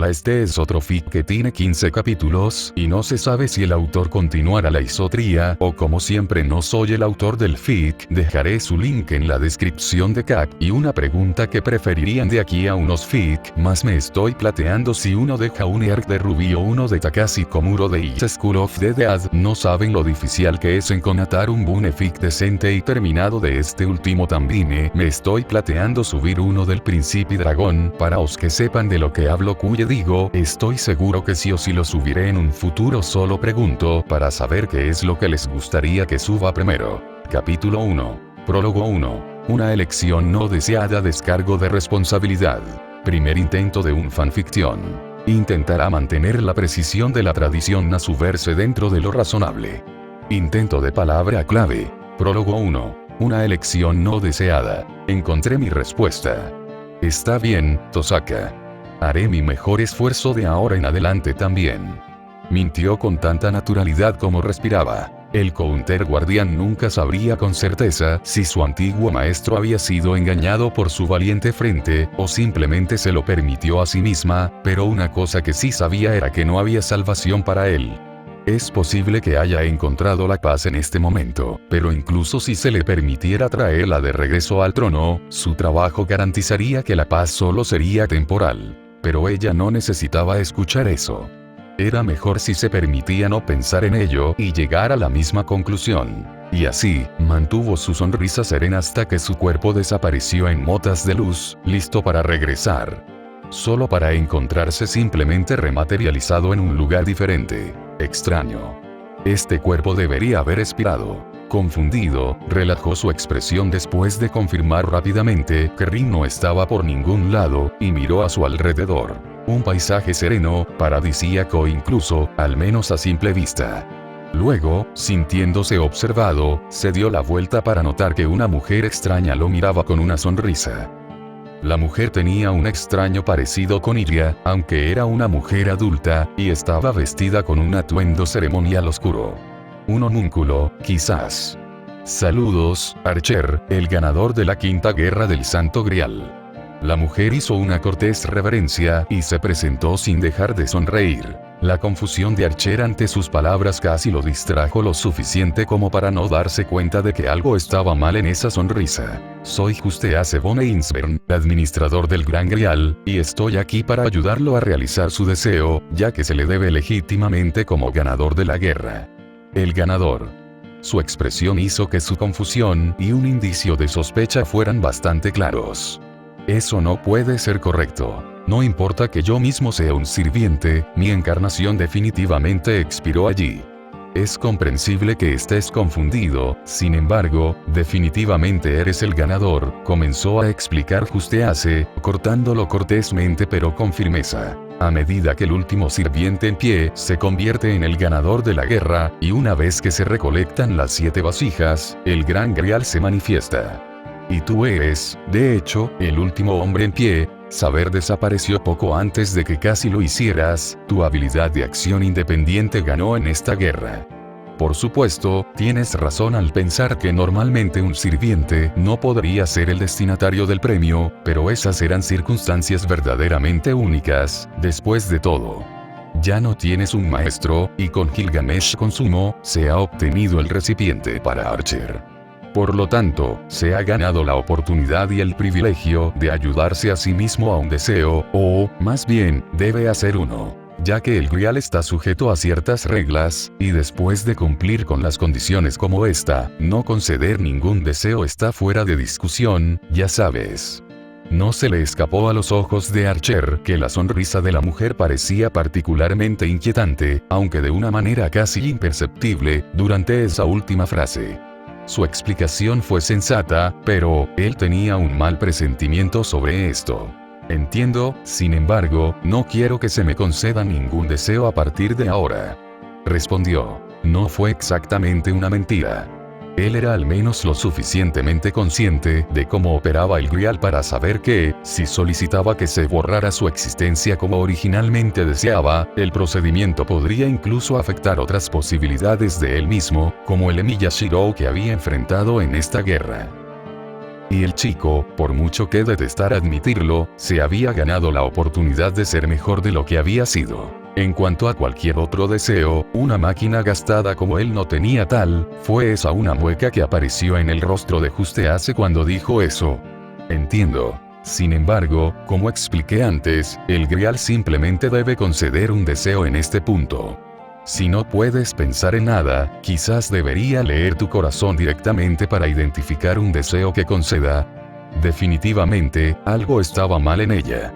Hola, este es otro fic que tiene 15 capítulos, y no se sabe si el autor continuará la historia, o como siempre no soy el autor del fic, dejaré su link en la descripción de CAC, y una pregunta que preferirían de aquí a unos fic, más me estoy planteando si uno de Jaune Arc de Ruby o uno de Takashi Komuro de Is School of the Dead. No saben lo difícil que es encontrar un buen fic decente y terminado de este último también. Me estoy planteando subir uno del Príncipe Dragón, para os que sepan de lo que hablo, cuye digo, estoy seguro que sí o sí lo subiré en un futuro, solo pregunto para saber qué es lo que les gustaría que suba primero. Capítulo 1. Prólogo 1. Una elección no deseada, descargo de responsabilidad. Primer intento de un fanficción. Intentará mantener la precisión de la tradición a su verse dentro de lo razonable. Intento de palabra clave. Prólogo 1. Una elección no deseada. Encontré mi respuesta. Está bien, Tosaka. Haré mi mejor esfuerzo de ahora en adelante también. Mintió con tanta naturalidad como respiraba. El Counter Guardián nunca sabría con certeza si su antiguo maestro había sido engañado por su valiente frente, o simplemente se lo permitió a sí misma, pero una cosa que sí sabía era que no había salvación para él. Es posible que haya encontrado la paz en este momento, pero incluso si se le permitiera traerla de regreso al trono, su trabajo garantizaría que la paz solo sería temporal. Pero ella no necesitaba escuchar eso. Era mejor si se permitía no pensar en ello y llegar a la misma conclusión. Y así, mantuvo su sonrisa serena hasta que su cuerpo desapareció en motas de luz, listo para regresar. Solo para encontrarse simplemente rematerializado en un lugar diferente. Extraño. Este cuerpo debería haber expirado. Confundido, relajó su expresión después de confirmar rápidamente que Rin no estaba por ningún lado, y miró a su alrededor. Un paisaje sereno, paradisíaco incluso, al menos a simple vista. Luego, sintiéndose observado, se dio la vuelta para notar que una mujer extraña lo miraba con una sonrisa. La mujer tenía un extraño parecido con ella, aunque era una mujer adulta, y estaba vestida con un atuendo ceremonial oscuro. Un homúnculo, quizás. Saludos, Archer, el ganador de la quinta guerra del Santo Grial. La mujer hizo una cortés reverencia y se presentó sin dejar de sonreír. La confusión de Archer ante sus palabras casi lo distrajo lo suficiente como para no darse cuenta de que algo estaba mal en esa sonrisa. Soy Justeace von Einsbern, administrador del Gran Grial, y estoy aquí para ayudarlo a realizar su deseo, ya que se le debe legítimamente como ganador de la guerra. El ganador. Su expresión hizo que su confusión y un indicio de sospecha fueran bastante claros. Eso no puede ser correcto. No importa que yo mismo sea un sirviente, mi encarnación definitivamente expiró allí. Es comprensible que estés confundido, sin embargo, definitivamente eres el ganador, comenzó a explicar Justeace, cortándolo cortésmente pero con firmeza. A medida que el último sirviente en pie se convierte en el ganador de la guerra, y una vez que se recolectan las 7 vasijas, el Gran Grial se manifiesta. Y tú eres, de hecho, el último hombre en pie. Saber desapareció poco antes de que casi lo hicieras, tu habilidad de acción independiente ganó en esta guerra. Por supuesto, tienes razón al pensar que normalmente un sirviente no podría ser el destinatario del premio, pero esas eran circunstancias verdaderamente únicas, después de todo. Ya no tienes un maestro, y con Gilgamesh Consumo, se ha obtenido el recipiente para Archer. Por lo tanto, se ha ganado la oportunidad y el privilegio de ayudarse a sí mismo a un deseo, o, más bien, debe hacer uno. Ya que el Grial está sujeto a ciertas reglas, y después de cumplir con las condiciones como esta, no conceder ningún deseo está fuera de discusión, ya sabes. No se le escapó a los ojos de Archer que la sonrisa de la mujer parecía particularmente inquietante, aunque de una manera casi imperceptible, durante esa última frase. Su explicación fue sensata, pero él tenía un mal presentimiento sobre esto. Entiendo, sin embargo, no quiero que se me conceda ningún deseo a partir de ahora. Respondió. No fue exactamente una mentira. Él era al menos lo suficientemente consciente de cómo operaba el Grial para saber que, si solicitaba que se borrara su existencia como originalmente deseaba, el procedimiento podría incluso afectar otras posibilidades de él mismo, como el Emiya Shirou que había enfrentado en esta guerra. Y el chico, por mucho que detestara admitirlo, se había ganado la oportunidad de ser mejor de lo que había sido. En cuanto a cualquier otro deseo, una máquina gastada como él no tenía tal, fue esa una mueca que apareció en el rostro de Juste cuando dijo eso. Entiendo. Sin embargo, como expliqué antes, el Grial simplemente debe conceder un deseo en este punto. Si no puedes pensar en nada, quizás debería leer tu corazón directamente para identificar un deseo que conceda. Definitivamente, algo estaba mal en ella.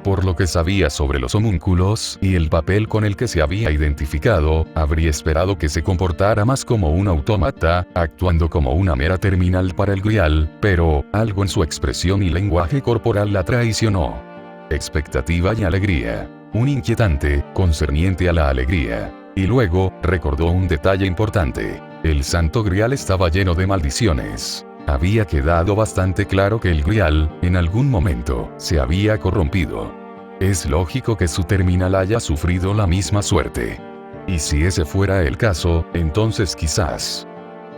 Por lo que sabía sobre los homúnculos y el papel con el que se había identificado, habría esperado que se comportara más como un autómata, actuando como una mera terminal para el Grial, pero algo en su expresión y lenguaje corporal la traicionó. Expectativa y alegría. Un inquietante, concerniente a la alegría. Y luego, recordó un detalle importante. El Santo Grial estaba lleno de maldiciones. Había quedado bastante claro que el Grial, en algún momento, se había corrompido. Es lógico que su terminal haya sufrido la misma suerte. Y si ese fuera el caso, entonces quizás.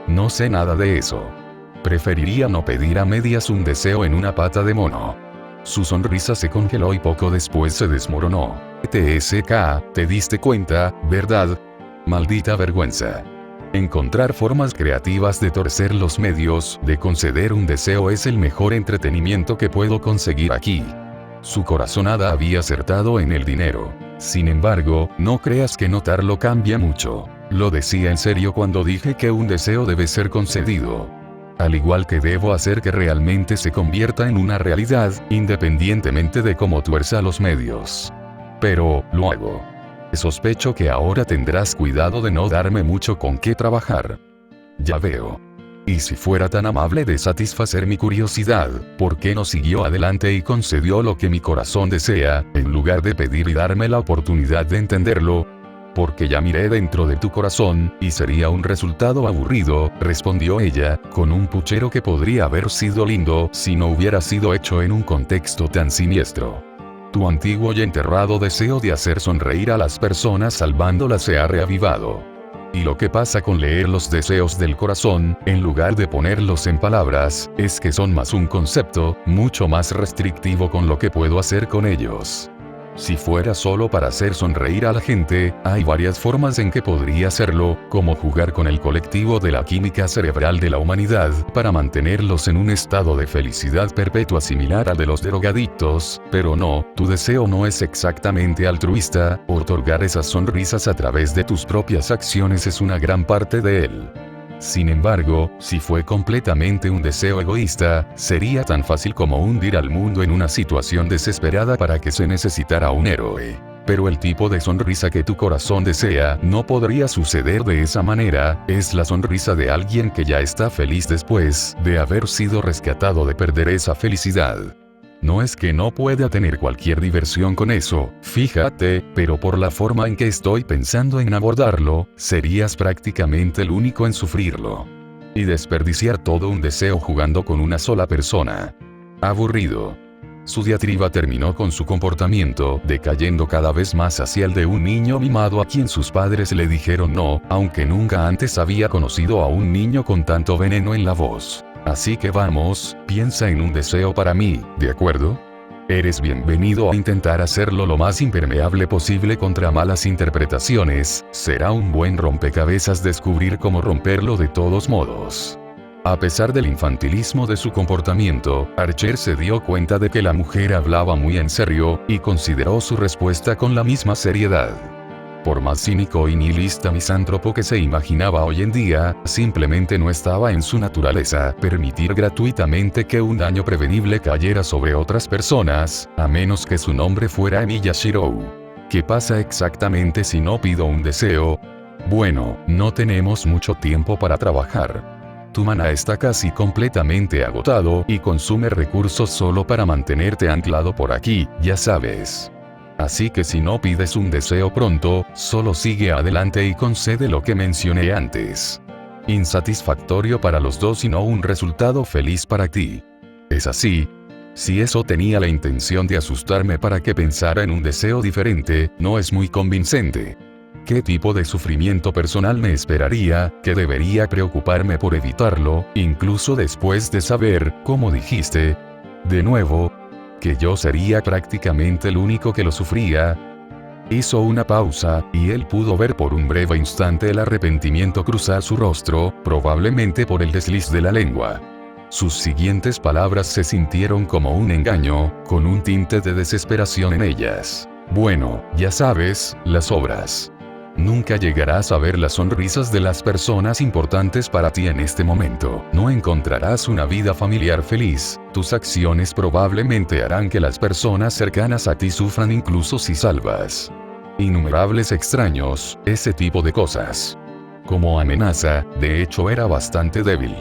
No sé nada de eso. Preferiría no pedir a medias un deseo en una pata de mono. Su sonrisa se congeló y poco después se desmoronó. TSK, te diste cuenta, ¿verdad? Maldita vergüenza. Encontrar formas creativas de torcer los medios de conceder un deseo es el mejor entretenimiento que puedo conseguir aquí. Su corazonada había acertado en el dinero. Sin embargo, no creas que notarlo cambia mucho. Lo decía en serio cuando dije que un deseo debe ser concedido. Al igual que debo hacer que realmente se convierta en una realidad, independientemente de cómo tuerza los medios. Pero, lo hago. Sospecho que ahora tendrás cuidado de no darme mucho con qué trabajar. Ya veo. Y si fuera tan amable de satisfacer mi curiosidad, ¿por qué no siguió adelante y concedió lo que mi corazón desea, en lugar de pedir y darme la oportunidad de entenderlo? Porque ya miré dentro de tu corazón, y sería un resultado aburrido, respondió ella, con un puchero que podría haber sido lindo si no hubiera sido hecho en un contexto tan siniestro. Tu antiguo y enterrado deseo de hacer sonreír a las personas salvándolas se ha reavivado. Y lo que pasa con leer los deseos del corazón, en lugar de ponerlos en palabras, es que son más un concepto, mucho más restrictivo con lo que puedo hacer con ellos. Si fuera solo para hacer sonreír a la gente, hay varias formas en que podría hacerlo, como jugar con el colectivo de la química cerebral de la humanidad, para mantenerlos en un estado de felicidad perpetua similar al de los drogadictos, pero no, tu deseo no es exactamente altruista, otorgar esas sonrisas a través de tus propias acciones es una gran parte de él. Sin embargo, si fue completamente un deseo egoísta, sería tan fácil como hundir al mundo en una situación desesperada para que se necesitara un héroe. Pero el tipo de sonrisa que tu corazón desea no podría suceder de esa manera, es la sonrisa de alguien que ya está feliz después de haber sido rescatado de perder esa felicidad. No es que no pueda tener cualquier diversión con eso, fíjate, pero por la forma en que estoy pensando en abordarlo, serías prácticamente el único en sufrirlo. Y desperdiciar todo un deseo jugando con una sola persona. Aburrido. Su diatriba terminó con su comportamiento decayendo cada vez más hacia el de un niño mimado a quien sus padres le dijeron no, aunque nunca antes había conocido a un niño con tanto veneno en la voz. Así que vamos, piensa en un deseo para mí, ¿de acuerdo? Eres bienvenido a intentar hacerlo lo más impermeable posible contra malas interpretaciones, será un buen rompecabezas descubrir cómo romperlo de todos modos. A pesar del infantilismo de su comportamiento, Archer se dio cuenta de que la mujer hablaba muy en serio, y consideró su respuesta con la misma seriedad. Por más cínico y nihilista misántropo que se imaginaba hoy en día, simplemente no estaba en su naturaleza permitir gratuitamente que un daño prevenible cayera sobre otras personas, a menos que su nombre fuera Emilia Shirou. ¿Qué pasa exactamente si no pido un deseo? Bueno, no tenemos mucho tiempo para trabajar. Tu maná está casi completamente agotado y consume recursos solo para mantenerte anclado por aquí, ya sabes. Así que si no pides un deseo pronto, solo sigue adelante y concede lo que mencioné antes. Insatisfactorio para los dos y no un resultado feliz para ti. ¿Es así? Si eso tenía la intención de asustarme para que pensara en un deseo diferente, no es muy convincente. ¿Qué tipo de sufrimiento personal me esperaría, que debería preocuparme por evitarlo, incluso después de saber, como dijiste? De nuevo, que yo sería prácticamente el único que lo sufría. Hizo una pausa, y él pudo ver por un breve instante el arrepentimiento cruzar su rostro, probablemente por el desliz de la lengua. Sus siguientes palabras se sintieron como un engaño, con un tinte de desesperación en ellas. Bueno, ya sabes, las obras. Nunca llegarás a ver las sonrisas de las personas importantes para ti en este momento. No encontrarás una vida familiar feliz. Tus acciones probablemente harán que las personas cercanas a ti sufran incluso si salvas innumerables extraños, ese tipo de cosas. Como amenaza, de hecho era bastante débil.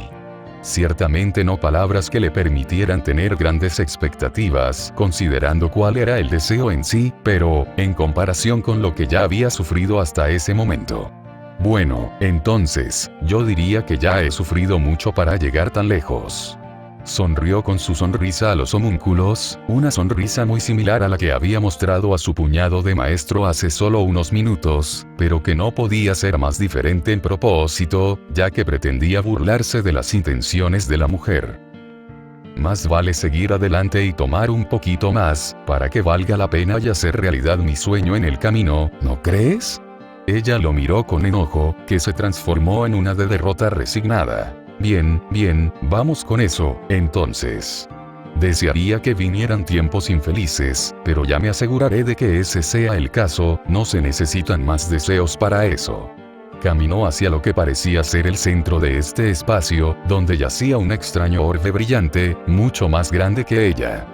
Ciertamente no palabras que le permitieran tener grandes expectativas, considerando cuál era el deseo en sí, pero, en comparación con lo que ya había sufrido hasta ese momento. Bueno, entonces, yo diría que ya he sufrido mucho para llegar tan lejos. Sonrió con su sonrisa a los homúnculos, una sonrisa muy similar a la que había mostrado a su cuñado de maestro hace solo unos minutos, pero que no podía ser más diferente en propósito, ya que pretendía burlarse de las intenciones de la mujer. Más vale seguir adelante y tomar un poquito más, para que valga la pena y hacer realidad mi sueño en el camino, ¿no crees? Ella lo miró con enojo, que se transformó en una de derrota resignada. Bien, bien, vamos con eso, entonces. Desearía que vinieran tiempos infelices, pero ya me aseguraré de que ese sea el caso, no se necesitan más deseos para eso. Caminó hacia lo que parecía ser el centro de este espacio, donde yacía un extraño orbe brillante, mucho más grande que ella.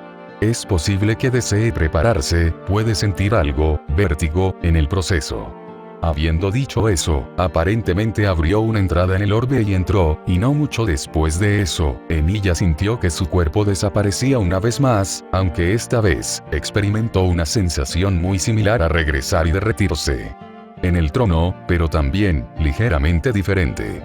Es posible que desee prepararse, puede sentir algo, vértigo, en el proceso. Habiendo dicho eso, aparentemente abrió una entrada en el orbe y entró, y no mucho después de eso, Emilia sintió que su cuerpo desaparecía una vez más, aunque esta vez, experimentó una sensación muy similar a regresar y derretirse en el trono, pero también, ligeramente diferente.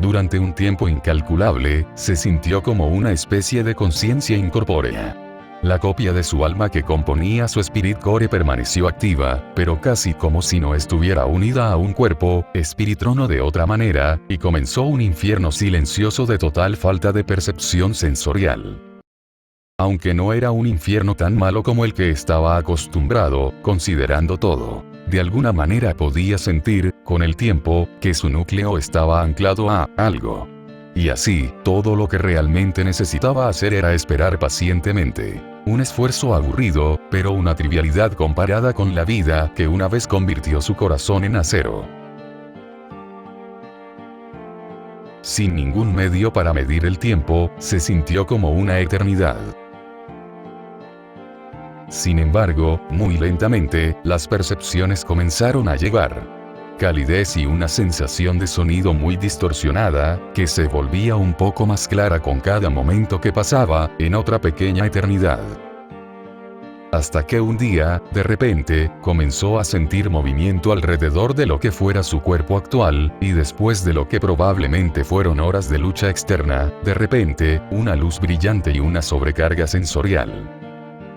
Durante un tiempo incalculable, se sintió como una especie de conciencia incorpórea. La copia de su alma que componía su Spirit Core permaneció activa, pero casi como si no estuviera unida a un cuerpo, Spirit Trono de otra manera, y comenzó un infierno silencioso de total falta de percepción sensorial. Aunque no era un infierno tan malo como el que estaba acostumbrado, considerando todo. De alguna manera podía sentir, con el tiempo, que su núcleo estaba anclado a algo. Y así, todo lo que realmente necesitaba hacer era esperar pacientemente. Un esfuerzo aburrido, pero una trivialidad comparada con la vida que una vez convirtió su corazón en acero. Sin ningún medio para medir el tiempo, se sintió como una eternidad. Sin embargo, muy lentamente, las percepciones comenzaron a llegar. Calidez y una sensación de sonido muy distorsionada, que se volvía un poco más clara con cada momento que pasaba, en otra pequeña eternidad. Hasta que un día, de repente, comenzó a sentir movimiento alrededor de lo que fuera su cuerpo actual, y después de lo que probablemente fueron horas de lucha externa, de repente, una luz brillante y una sobrecarga sensorial.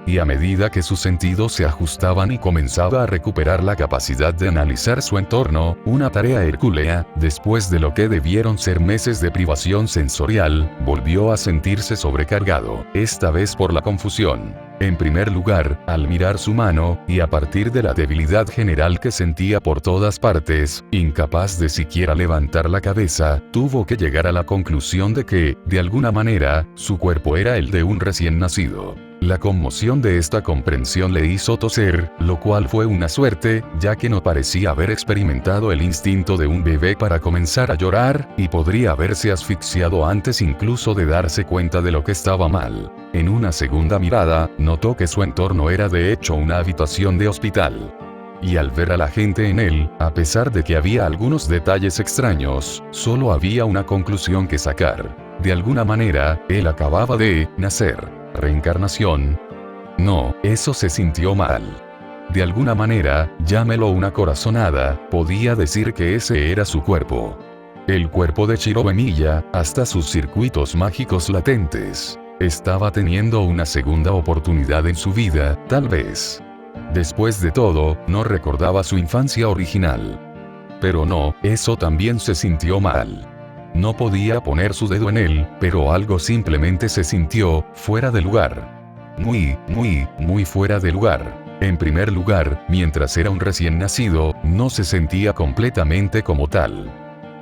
Y a medida que sus sentidos se ajustaban y comenzaba a recuperar la capacidad de analizar su entorno, una tarea hercúlea, después de lo que debieron ser meses de privación sensorial, volvió a sentirse sobrecargado, esta vez por la confusión. En primer lugar, al mirar su mano, y a partir de la debilidad general que sentía por todas partes, incapaz de siquiera levantar la cabeza, tuvo que llegar a la conclusión de que, de alguna manera, su cuerpo era el de un recién nacido. La conmoción de esta comprensión le hizo toser, lo cual fue una suerte, ya que no parecía haber experimentado el instinto de un bebé para comenzar a llorar, y podría haberse asfixiado antes incluso de darse cuenta de lo que estaba mal. En una segunda mirada, notó que su entorno era de hecho una habitación de hospital. Y al ver a la gente en él, a pesar de que había algunos detalles extraños, solo había una conclusión que sacar. De alguna manera, él acababa de nacer. ¿Reencarnación? No, eso se sintió mal. De alguna manera, llámelo una corazonada, podía decir que ese era su cuerpo. El cuerpo de Chiro Emilia, hasta sus circuitos mágicos latentes. Estaba teniendo una segunda oportunidad en su vida, tal vez. Después de todo, no recordaba su infancia original. Pero no, eso también se sintió mal. No podía poner su dedo en él, pero algo simplemente se sintió fuera de lugar. Muy fuera de lugar. En primer lugar, mientras era un recién nacido, no se sentía completamente como tal.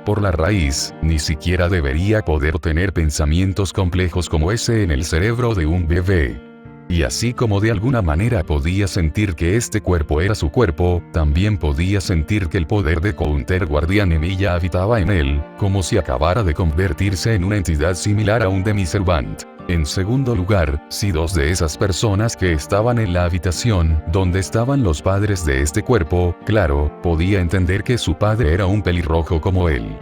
Por la raíz, ni siquiera debería poder tener pensamientos complejos como ese en el cerebro de un bebé. Y así como de alguna manera podía sentir que este cuerpo era su cuerpo, también podía sentir que el poder de Counter Guardian Emilia habitaba en él, como si acabara de convertirse en una entidad similar a un Demiservant. En segundo lugar, si dos de esas personas que estaban en la habitación, donde estaban los padres de este cuerpo, claro, podía entender que su padre era un pelirrojo como él.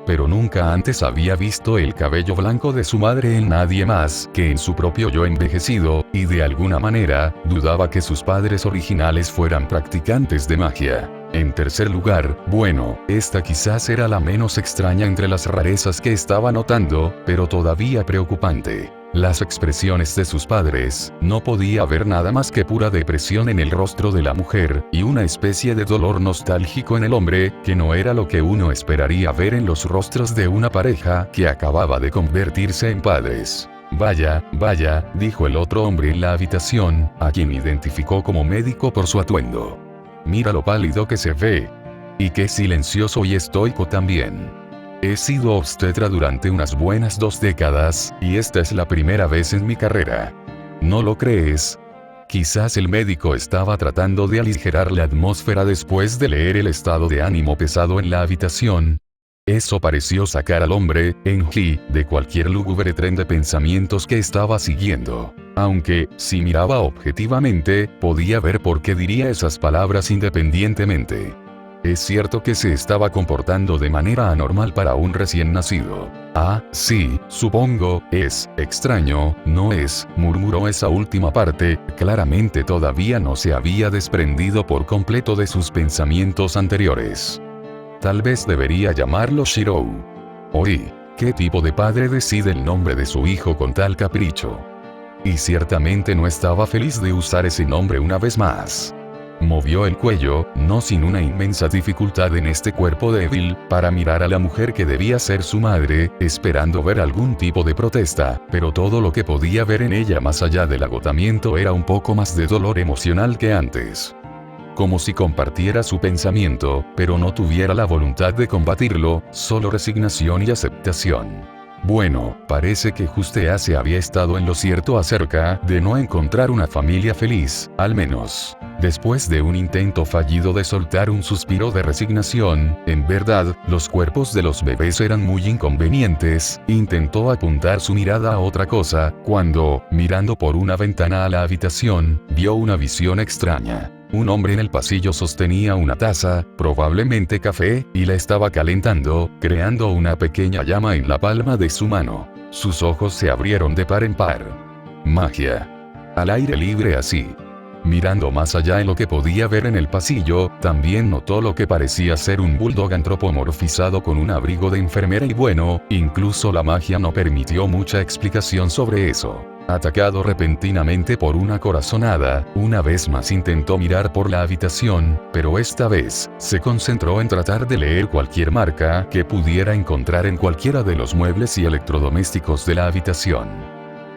Pero nunca antes había visto el cabello blanco de su madre en nadie más que en su propio yo envejecido, y de alguna manera, dudaba que sus padres originales fueran practicantes de magia. En tercer lugar, bueno, esta quizás era la menos extraña entre las rarezas que estaba notando, pero todavía preocupante. Las expresiones de sus padres, no podía haber nada más que pura depresión en el rostro de la mujer, y una especie de dolor nostálgico en el hombre, que no era lo que uno esperaría ver en los rostros de una pareja que acababa de convertirse en padres. Vaya, dijo el otro hombre en la habitación, a quien identificó como médico por su atuendo. Mira lo pálido que se ve. Y qué silencioso y estoico también. He sido obstetra durante unas buenas 2 décadas, y esta es la primera vez en mi carrera. ¿No lo crees? Quizás el médico estaba tratando de aligerar la atmósfera después de leer el estado de ánimo pesado en la habitación. Eso pareció sacar al hombre, Enji, de cualquier lúgubre tren de pensamientos que estaba siguiendo. Aunque, si miraba objetivamente, podía ver por qué diría esas palabras independientemente. Es cierto que se estaba comportando de manera anormal para un recién nacido. Ah, sí, supongo, es extraño, ¿no es?, murmuró esa última parte, claramente todavía no se había desprendido por completo de sus pensamientos anteriores. Tal vez debería llamarlo Shirou. Oí, ¿qué tipo de padre decide el nombre de su hijo con tal capricho? Y ciertamente no estaba feliz de usar ese nombre una vez más. Movió el cuello, no sin una inmensa dificultad en este cuerpo débil, para mirar a la mujer que debía ser su madre, esperando ver algún tipo de protesta, pero todo lo que podía ver en ella más allá del agotamiento era un poco más de dolor emocional que antes. Como si compartiera su pensamiento, pero no tuviera la voluntad de combatirlo, solo resignación y aceptación. Bueno, parece que Justea se había estado en lo cierto acerca de no encontrar una familia feliz, al menos. Después de un intento fallido de soltar un suspiro de resignación, en verdad, los cuerpos de los bebés eran muy inconvenientes, intentó apuntar su mirada a otra cosa, cuando, mirando por una ventana a la habitación, vio una visión extraña. Un hombre en el pasillo sostenía una taza, probablemente café, y la estaba calentando, creando una pequeña llama en la palma de su mano. Sus ojos se abrieron de par en par. Magia. Al aire libre así. Mirando más allá en lo que podía ver en el pasillo, también notó lo que parecía ser un bulldog antropomorfizado con un abrigo de enfermera y bueno, incluso la magia no permitió mucha explicación sobre eso. Atacado repentinamente por una corazonada, una vez más intentó mirar por la habitación, pero esta vez, se concentró en tratar de leer cualquier marca que pudiera encontrar en cualquiera de los muebles y electrodomésticos de la habitación.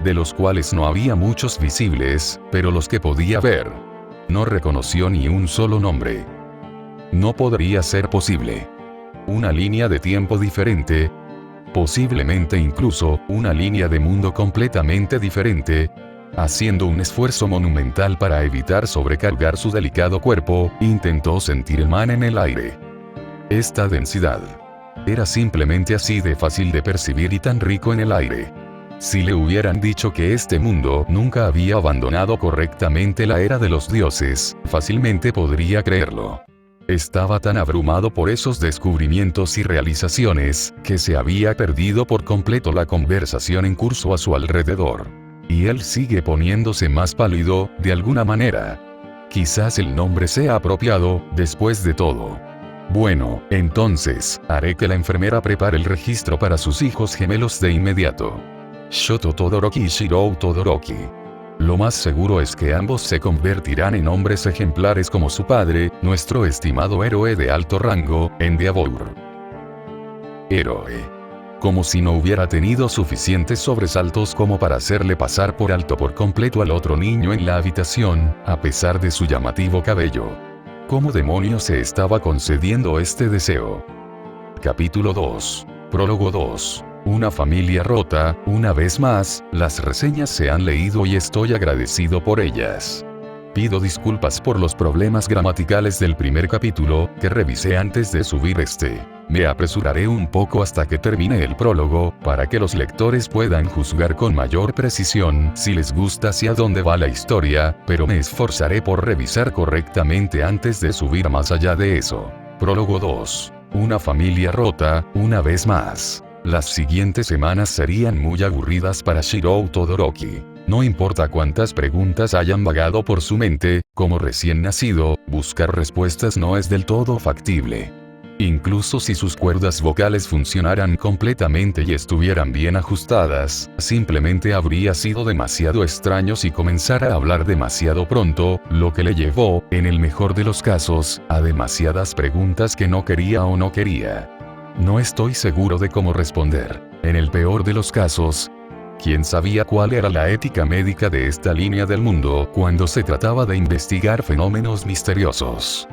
De los cuales no había muchos visibles, pero los que podía ver. No reconoció ni un solo nombre. No podría ser posible. Una línea de tiempo diferente. Posiblemente incluso, una línea de mundo completamente diferente. Haciendo un esfuerzo monumental para evitar sobrecargar su delicado cuerpo, intentó sentir el man en el aire. Esta densidad. Era simplemente así de fácil de percibir y tan rico en el aire. Si le hubieran dicho que este mundo nunca había abandonado correctamente la era de los dioses, fácilmente podría creerlo. Estaba tan abrumado por esos descubrimientos y realizaciones, que se había perdido por completo la conversación en curso a su alrededor. Y él sigue poniéndose más pálido, de alguna manera. Quizás el nombre sea apropiado, después de todo. Bueno, entonces, haré que la enfermera prepare el registro para sus hijos gemelos de inmediato. Shoto Todoroki y Shirou Todoroki. Lo más seguro es que ambos se convertirán en hombres ejemplares como su padre, nuestro estimado héroe de alto rango, Endeavor. Héroe. Como si no hubiera tenido suficientes sobresaltos como para hacerle pasar por alto por completo al otro niño en la habitación, a pesar de su llamativo cabello. ¿Cómo demonios se estaba concediendo este deseo? Capítulo 2. Prólogo 2. Una familia rota. Una vez más, las reseñas se han leído y estoy agradecido por ellas. Pido disculpas por los problemas gramaticales del primer capítulo, que revisé antes de subir este. Me apresuraré un poco hasta que termine el prólogo, para que los lectores puedan juzgar con mayor precisión si les gusta hacia dónde va la historia, pero me esforzaré por revisar correctamente antes de subir más allá de eso. Prólogo 2. Una familia rota. Una vez más. Las siguientes semanas serían muy aburridas para Shirou Todoroki. No importa cuántas preguntas hayan vagado por su mente, como recién nacido, buscar respuestas no es del todo factible. Incluso si sus cuerdas vocales funcionaran completamente y estuvieran bien ajustadas, simplemente habría sido demasiado extraño si comenzara a hablar demasiado pronto, lo que le llevó, en el mejor de los casos, a demasiadas preguntas que no quería o no quería. No estoy seguro de cómo responder. En el peor de los casos, ¿quién sabía cuál era la ética médica de esta línea del mundo cuando se trataba de investigar fenómenos misteriosos?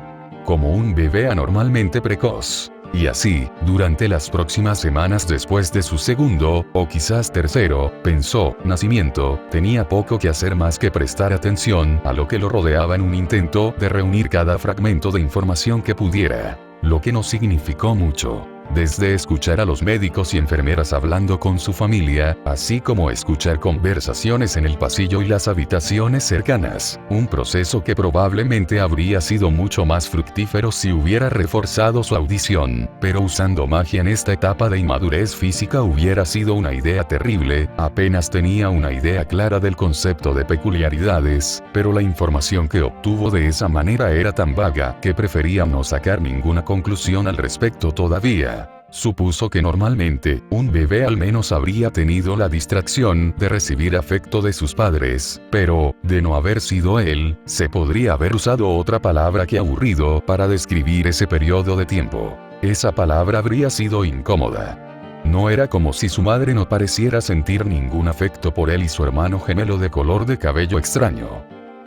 Como un bebé anormalmente precoz. Y así, durante las próximas semanas después de su segundo, o quizás tercero, pensó, nacimiento, tenía poco que hacer más que prestar atención a lo que lo rodeaba en un intento de reunir cada fragmento de información que pudiera. Lo que no significó mucho. Desde escuchar a los médicos y enfermeras hablando con su familia, así como escuchar conversaciones en el pasillo y las habitaciones cercanas, un proceso que probablemente habría sido mucho más fructífero si hubiera reforzado su audición, pero usando magia en esta etapa de inmadurez física hubiera sido una idea terrible. Apenas tenía una idea clara del concepto de peculiaridades, pero la información que obtuvo de esa manera era tan vaga que prefería no sacar ninguna conclusión al respecto todavía. Supuso que normalmente, un bebé al menos habría tenido la distracción de recibir afecto de sus padres, pero, de no haber sido él, se podría haber usado otra palabra que aburrido para describir ese periodo de tiempo. Esa palabra habría sido incómoda. No era como si su madre no pareciera sentir ningún afecto por él y su hermano gemelo de color de cabello extraño.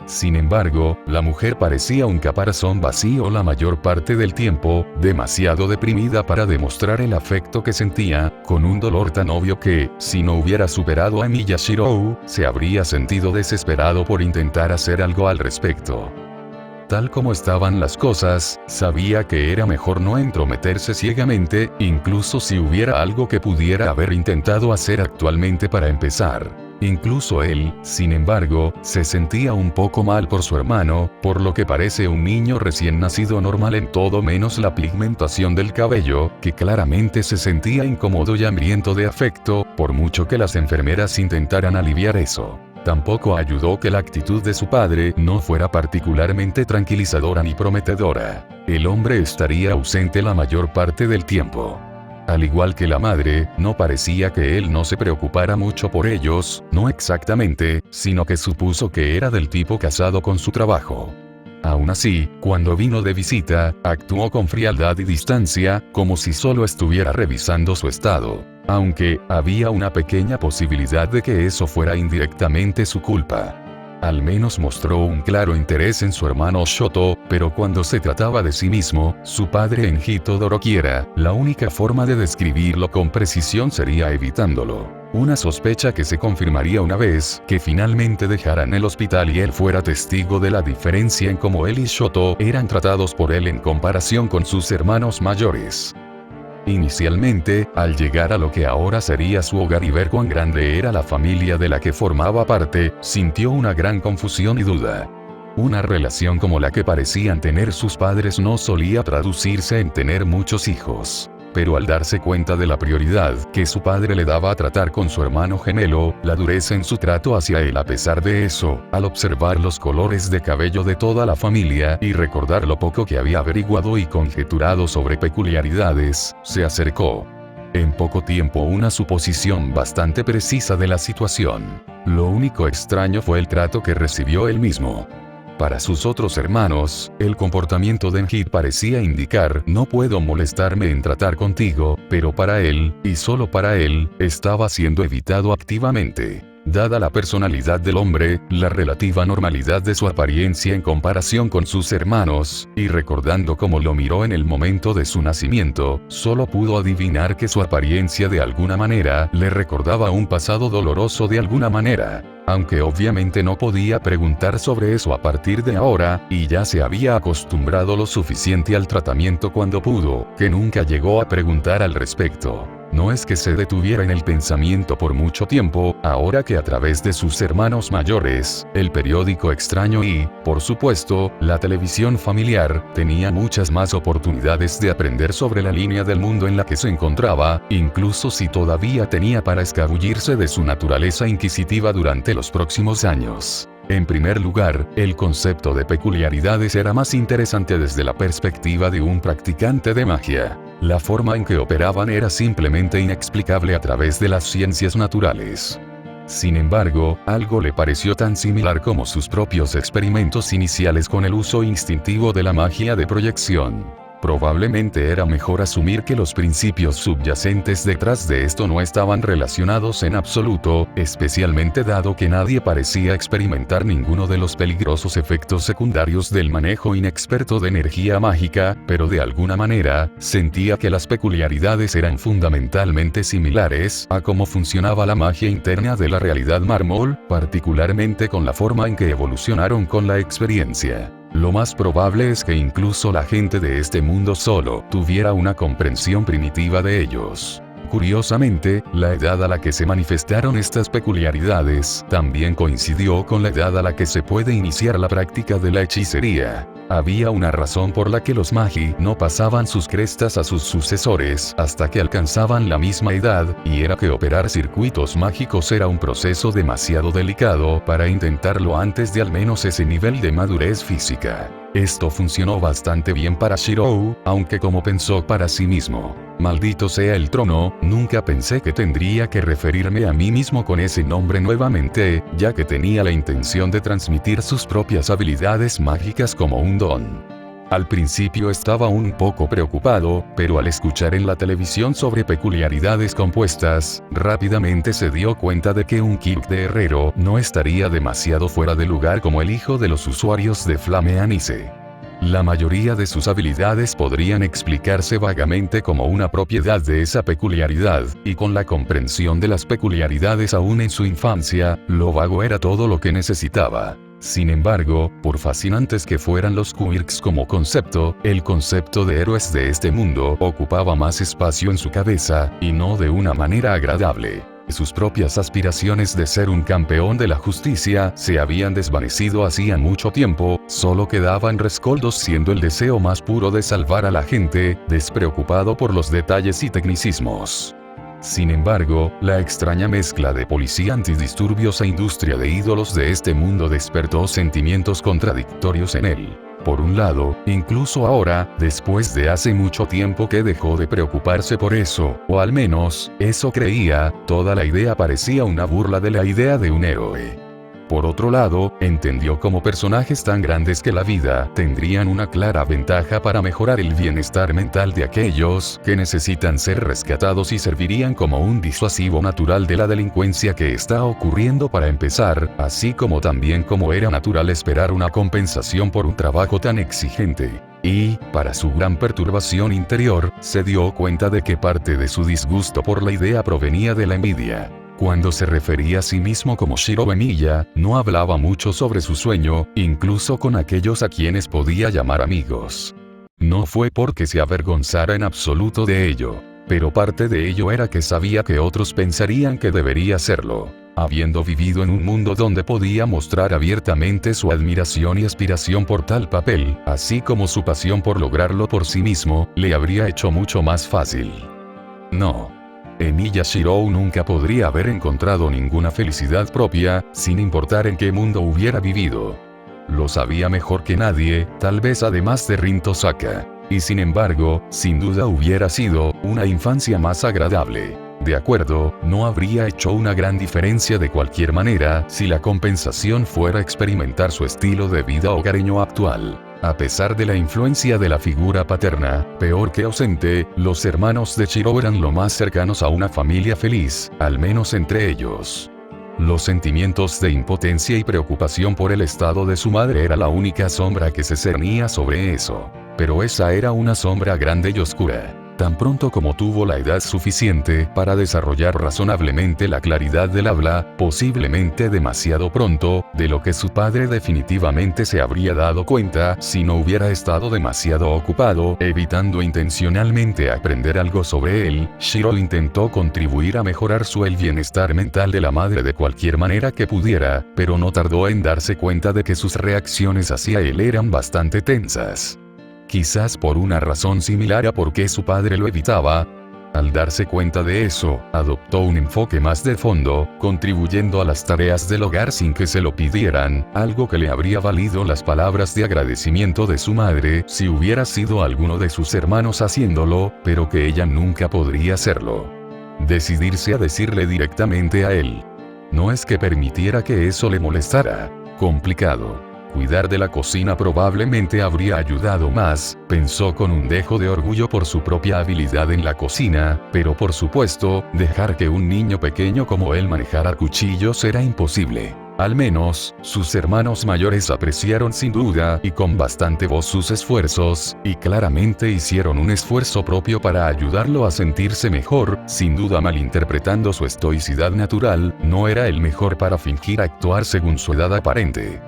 Sin embargo, la mujer parecía un caparazón vacío la mayor parte del tiempo, demasiado deprimida para demostrar el afecto que sentía, con un dolor tan obvio que, si no hubiera superado a Miyashiro, se habría sentido desesperado por intentar hacer algo al respecto. Tal como estaban las cosas, sabía que era mejor no entrometerse ciegamente, incluso si hubiera algo que pudiera haber intentado hacer actualmente para empezar. Incluso él, sin embargo, se sentía un poco mal por su hermano, por lo que parece un niño recién nacido normal en todo menos la pigmentación del cabello, que claramente se sentía incómodo y hambriento de afecto, por mucho que las enfermeras intentaran aliviar eso. Tampoco ayudó que la actitud de su padre no fuera particularmente tranquilizadora ni prometedora. El hombre estaría ausente la mayor parte del tiempo. Al igual que la madre, no parecía que él no se preocupara mucho por ellos, no exactamente, sino que supuso que era del tipo casado con su trabajo. Aún así, cuando vino de visita, actuó con frialdad y distancia, como si solo estuviera revisando su estado. Aunque, había una pequeña posibilidad de que eso fuera indirectamente su culpa. Al menos mostró un claro interés en su hermano Shoto, pero cuando se trataba de sí mismo, su padre Enji Todoroki, la única forma de describirlo con precisión sería evitándolo. Una sospecha que se confirmaría una vez que finalmente dejaran el hospital y él fuera testigo de la diferencia en cómo él y Shoto eran tratados por él en comparación con sus hermanos mayores. Inicialmente, al llegar a lo que ahora sería su hogar y ver cuán grande era la familia de la que formaba parte, sintió una gran confusión y duda. Una relación como la que parecían tener sus padres no solía traducirse en tener muchos hijos. Pero al darse cuenta de la prioridad que su padre le daba a tratar con su hermano gemelo, la dureza en su trato hacia él a pesar de eso, al observar los colores de cabello de toda la familia y recordar lo poco que había averiguado y conjeturado sobre peculiaridades, se acercó. En poco tiempo una suposición bastante precisa de la situación. Lo único extraño fue el trato que recibió él mismo. Para sus otros hermanos, el comportamiento de Enhid parecía indicar no puedo molestarme en tratar contigo, pero para él, y solo para él, estaba siendo evitado activamente. Dada la personalidad del hombre, la relativa normalidad de su apariencia en comparación con sus hermanos, y recordando cómo lo miró en el momento de su nacimiento, solo pudo adivinar que su apariencia de alguna manera le recordaba un pasado doloroso de alguna manera. Aunque obviamente no podía preguntar sobre eso a partir de ahora, y ya se había acostumbrado lo suficiente al tratamiento cuando pudo, que nunca llegó a preguntar al respecto. No es que se detuviera en el pensamiento por mucho tiempo, ahora que a través de sus hermanos mayores, el periódico extraño y, por supuesto, la televisión familiar, tenía muchas más oportunidades de aprender sobre la línea del mundo en la que se encontraba, incluso si todavía tenía para escabullirse de su naturaleza inquisitiva durante los próximos años. En primer lugar, el concepto de peculiaridades era más interesante desde la perspectiva de un practicante de magia. La forma en que operaban era simplemente inexplicable a través de las ciencias naturales. Sin embargo, algo le pareció tan similar como sus propios experimentos iniciales con el uso instintivo de la magia de proyección. Probablemente era mejor asumir que los principios subyacentes detrás de esto no estaban relacionados en absoluto, especialmente dado que nadie parecía experimentar ninguno de los peligrosos efectos secundarios del manejo inexperto de energía mágica, pero de alguna manera, sentía que las peculiaridades eran fundamentalmente similares a cómo funcionaba la magia interna de la realidad mármol, particularmente con la forma en que evolucionaron con la experiencia. Lo más probable es que incluso la gente de este mundo solo tuviera una comprensión primitiva de ellos. Curiosamente, la edad a la que se manifestaron estas peculiaridades también coincidió con la edad a la que se puede iniciar la práctica de la hechicería. Había una razón por la que los magi no pasaban sus crestas a sus sucesores hasta que alcanzaban la misma edad, y era que operar circuitos mágicos era un proceso demasiado delicado para intentarlo antes de al menos ese nivel de madurez física. Esto funcionó bastante bien para Shirou, aunque como pensó para sí mismo, maldito sea el trono, nunca pensé que tendría que referirme a mí mismo con ese nombre nuevamente, ya que tenía la intención de transmitir sus propias habilidades mágicas como un don. Al principio estaba un poco preocupado, pero al escuchar en la televisión sobre peculiaridades compuestas, rápidamente se dio cuenta de que un kit de herrero no estaría demasiado fuera de lugar como el hijo de los usuarios de Flame Anise. La mayoría de sus habilidades podrían explicarse vagamente como una propiedad de esa peculiaridad, y con la comprensión de las peculiaridades aún en su infancia, lo vago era todo lo que necesitaba. Sin embargo, por fascinantes que fueran los quirks como concepto, el concepto de héroes de este mundo ocupaba más espacio en su cabeza, y no de una manera agradable. Sus propias aspiraciones de ser un campeón de la justicia se habían desvanecido hacía mucho tiempo, solo quedaban rescoldos siendo el deseo más puro de salvar a la gente, despreocupado por los detalles y tecnicismos. Sin embargo, la extraña mezcla de policía antidisturbios e industria de ídolos de este mundo despertó sentimientos contradictorios en él. Por un lado, incluso ahora, después de hace mucho tiempo que dejó de preocuparse por eso, o al menos, eso creía, toda la idea parecía una burla de la idea de un héroe. Por otro lado, entendió cómo personajes tan grandes que la vida tendrían una clara ventaja para mejorar el bienestar mental de aquellos que necesitan ser rescatados y servirían como un disuasivo natural de la delincuencia que está ocurriendo para empezar, así como también como era natural esperar una compensación por un trabajo tan exigente. Y, para su gran perturbación interior, se dio cuenta de que parte de su disgusto por la idea provenía de la envidia. Cuando se refería a sí mismo como Shirou Emiya, no hablaba mucho sobre su sueño, incluso con aquellos a quienes podía llamar amigos. No fue porque se avergonzara en absoluto de ello, pero parte de ello era que sabía que otros pensarían que debería hacerlo. Habiendo vivido en un mundo donde podía mostrar abiertamente su admiración y aspiración por tal papel, así como su pasión por lograrlo por sí mismo, le habría hecho mucho más fácil. No. Emiya Shirou nunca podría haber encontrado ninguna felicidad propia, sin importar en qué mundo hubiera vivido. Lo sabía mejor que nadie, tal vez además de Rin Tosaka. Y sin embargo, sin duda hubiera sido una infancia más agradable. De acuerdo, no habría hecho una gran diferencia de cualquier manera si la compensación fuera experimentar su estilo de vida hogareño actual. A pesar de la influencia de la figura paterna, peor que ausente, los hermanos de Shiro eran lo más cercanos a una familia feliz, al menos entre ellos. Los sentimientos de impotencia y preocupación por el estado de su madre era la única sombra que se cernía sobre eso. Pero esa era una sombra grande y oscura. Tan pronto como tuvo la edad suficiente para desarrollar razonablemente la claridad del habla, posiblemente demasiado pronto, de lo que su padre definitivamente se habría dado cuenta si no hubiera estado demasiado ocupado, evitando intencionalmente aprender algo sobre él, Shiro intentó contribuir a mejorar el bienestar mental de la madre de cualquier manera que pudiera, pero no tardó en darse cuenta de que sus reacciones hacia él eran bastante tensas. Quizás por una razón similar a por qué su padre lo evitaba. Al darse cuenta de eso, adoptó un enfoque más de fondo, contribuyendo a las tareas del hogar sin que se lo pidieran, algo que le habría valido las palabras de agradecimiento de su madre si hubiera sido alguno de sus hermanos haciéndolo, pero que ella nunca podría hacerlo. Decidirse a decirle directamente a él. No es que permitiera que eso le molestara. Complicado. Cuidar de la cocina probablemente habría ayudado más, pensó con un dejo de orgullo por su propia habilidad en la cocina, pero por supuesto, dejar que un niño pequeño como él manejara cuchillos era imposible. Al menos, sus hermanos mayores apreciaron sin duda y con bastante voz sus esfuerzos, y claramente hicieron un esfuerzo propio para ayudarlo a sentirse mejor, sin duda malinterpretando su estoicidad natural, no era el mejor para fingir actuar según su edad aparente.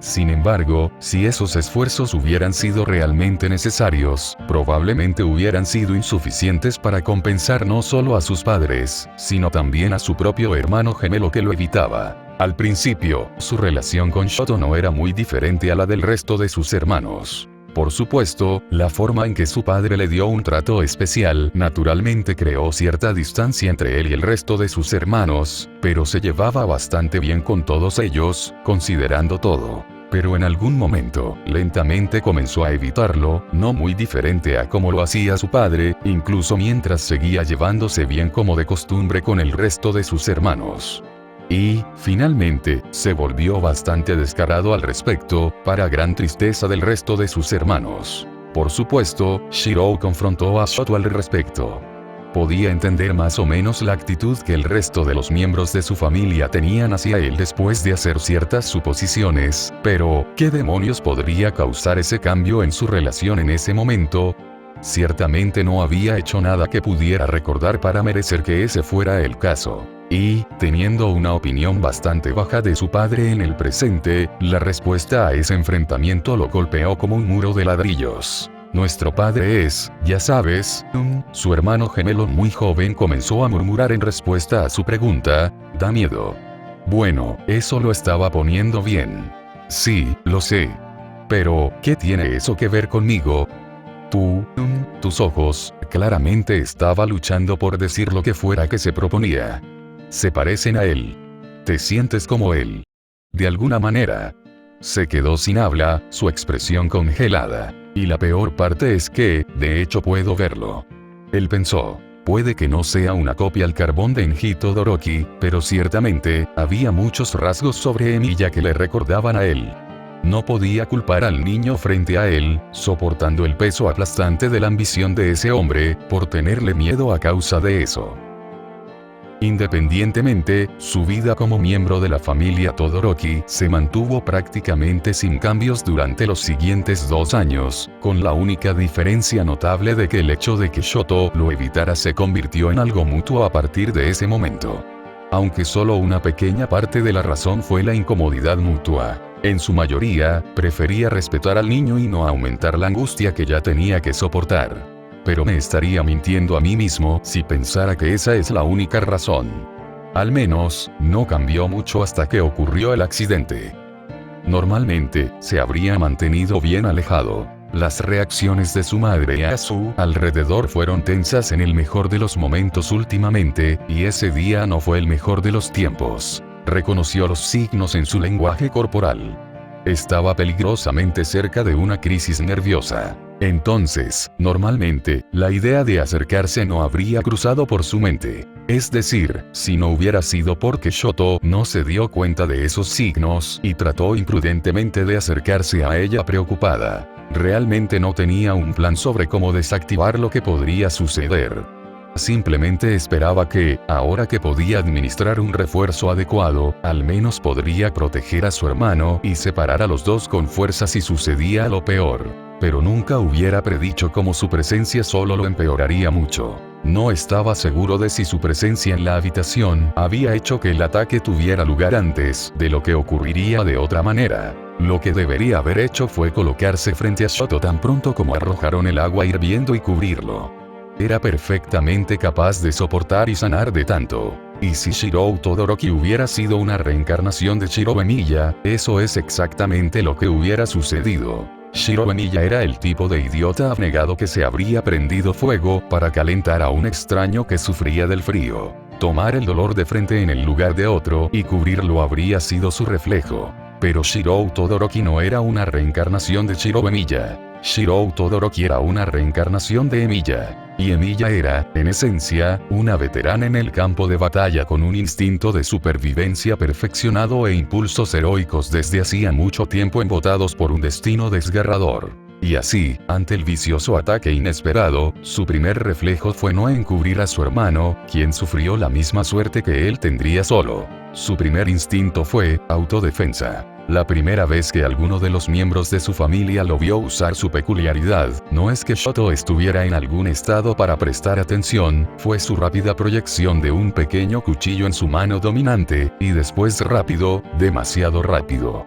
Sin embargo, si esos esfuerzos hubieran sido realmente necesarios, probablemente hubieran sido insuficientes para compensar no solo a sus padres, sino también a su propio hermano gemelo que lo evitaba. Al principio, su relación con Shoto no era muy diferente a la del resto de sus hermanos. Por supuesto, la forma en que su padre le dio un trato especial naturalmente creó cierta distancia entre él y el resto de sus hermanos, pero se llevaba bastante bien con todos ellos, considerando todo. Pero en algún momento, lentamente comenzó a evitarlo, no muy diferente a como lo hacía su padre, incluso mientras seguía llevándose bien como de costumbre con el resto de sus hermanos. Y, finalmente, se volvió bastante descarado al respecto, para gran tristeza del resto de sus hermanos. Por supuesto, Shiro confrontó a Shoto al respecto. Podía entender más o menos la actitud que el resto de los miembros de su familia tenían hacia él después de hacer ciertas suposiciones, pero, ¿qué demonios podría causar ese cambio en su relación en ese momento? Ciertamente no había hecho nada que pudiera recordar para merecer que ese fuera el caso. Y, teniendo una opinión bastante baja de su padre en el presente, la respuesta a ese enfrentamiento lo golpeó como un muro de ladrillos. Nuestro padre es, ya sabes, su hermano gemelo muy joven comenzó a murmurar en respuesta a su pregunta, da miedo. Bueno, eso lo estaba poniendo bien. Sí, lo sé. Pero, ¿qué tiene eso que ver conmigo? Tus ojos, claramente estaba luchando por decir lo que fuera que se proponía. Se parecen a él. Te sientes como él. De alguna manera. Se quedó sin habla, su expresión congelada. Y la peor parte es que, de hecho puedo verlo. Él pensó, puede que no sea una copia al carbón de Enji Todoroki, pero ciertamente, había muchos rasgos sobre Emiya que le recordaban a él. No podía culpar al niño frente a él, soportando el peso aplastante de la ambición de ese hombre, por tenerle miedo a causa de eso. Independientemente, su vida como miembro de la familia Todoroki se mantuvo prácticamente sin cambios durante los siguientes 2 años, con la única diferencia notable de que el hecho de que Shoto lo evitara se convirtió en algo mutuo a partir de ese momento. Aunque solo una pequeña parte de la razón fue la incomodidad mutua. En su mayoría, prefería respetar al niño y no aumentar la angustia que ya tenía que soportar. Pero me estaría mintiendo a mí mismo si pensara que esa es la única razón. Al menos, no cambió mucho hasta que ocurrió el accidente. Normalmente, se habría mantenido bien alejado. Las reacciones de su madre a su alrededor fueron tensas en el mejor de los momentos últimamente, y ese día no fue el mejor de los tiempos. Reconoció los signos en su lenguaje corporal. Estaba peligrosamente cerca de una crisis nerviosa. Entonces, normalmente, la idea de acercarse no habría cruzado por su mente. Es decir, si no hubiera sido porque Shoto no se dio cuenta de esos signos y trató imprudentemente de acercarse a ella preocupada. Realmente no tenía un plan sobre cómo desactivar lo que podría suceder. Simplemente esperaba que, ahora que podía administrar un refuerzo adecuado, al menos podría proteger a su hermano y separar a los dos con fuerza si sucedía lo peor. Pero nunca hubiera predicho cómo su presencia solo lo empeoraría mucho. No estaba seguro de si su presencia en la habitación había hecho que el ataque tuviera lugar antes de lo que ocurriría de otra manera. Lo que debería haber hecho fue colocarse frente a Shoto tan pronto como arrojaron el agua hirviendo y cubrirlo. Era perfectamente capaz de soportar y sanar de tanto. Y si Shirou Todoroki hubiera sido una reencarnación de Shiro Emiya, eso es exactamente lo que hubiera sucedido. Shiro Emiya era el tipo de idiota abnegado que se habría prendido fuego para calentar a un extraño que sufría del frío. Tomar el dolor de frente en el lugar de otro y cubrirlo habría sido su reflejo. Pero Shirou Todoroki no era una reencarnación de Shiro Emiya. Shirou Todoroki era una reencarnación de Emiya. Y Emiya era, en esencia, una veterana en el campo de batalla con un instinto de supervivencia perfeccionado e impulsos heroicos desde hacía mucho tiempo embotados por un destino desgarrador. Y así, ante el vicioso ataque inesperado, su primer reflejo fue no encubrir a su hermano, quien sufrió la misma suerte que él tendría solo. Su primer instinto fue autodefensa. La primera vez que alguno de los miembros de su familia lo vio usar su peculiaridad, no es que Shoto estuviera en algún estado para prestar atención, fue su rápida proyección de un pequeño cuchillo en su mano dominante, y después rápido, demasiado rápido.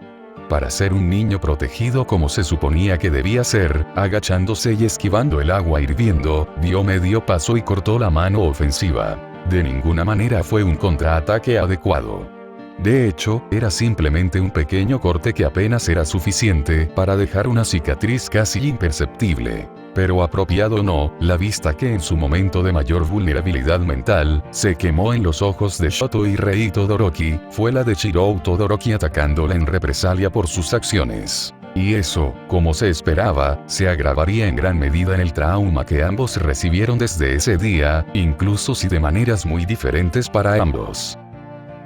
Para ser un niño protegido como se suponía que debía ser, agachándose y esquivando el agua hirviendo, dio medio paso y cortó la mano ofensiva. De ninguna manera fue un contraataque adecuado. De hecho, era simplemente un pequeño corte que apenas era suficiente para dejar una cicatriz casi imperceptible. Pero apropiado o no, la vista que en su momento de mayor vulnerabilidad mental, se quemó en los ojos de Shoto y Rei Todoroki, fue la de Shirou Todoroki atacándola en represalia por sus acciones. Y eso, como se esperaba, se agravaría en gran medida en el trauma que ambos recibieron desde ese día, incluso si de maneras muy diferentes para ambos.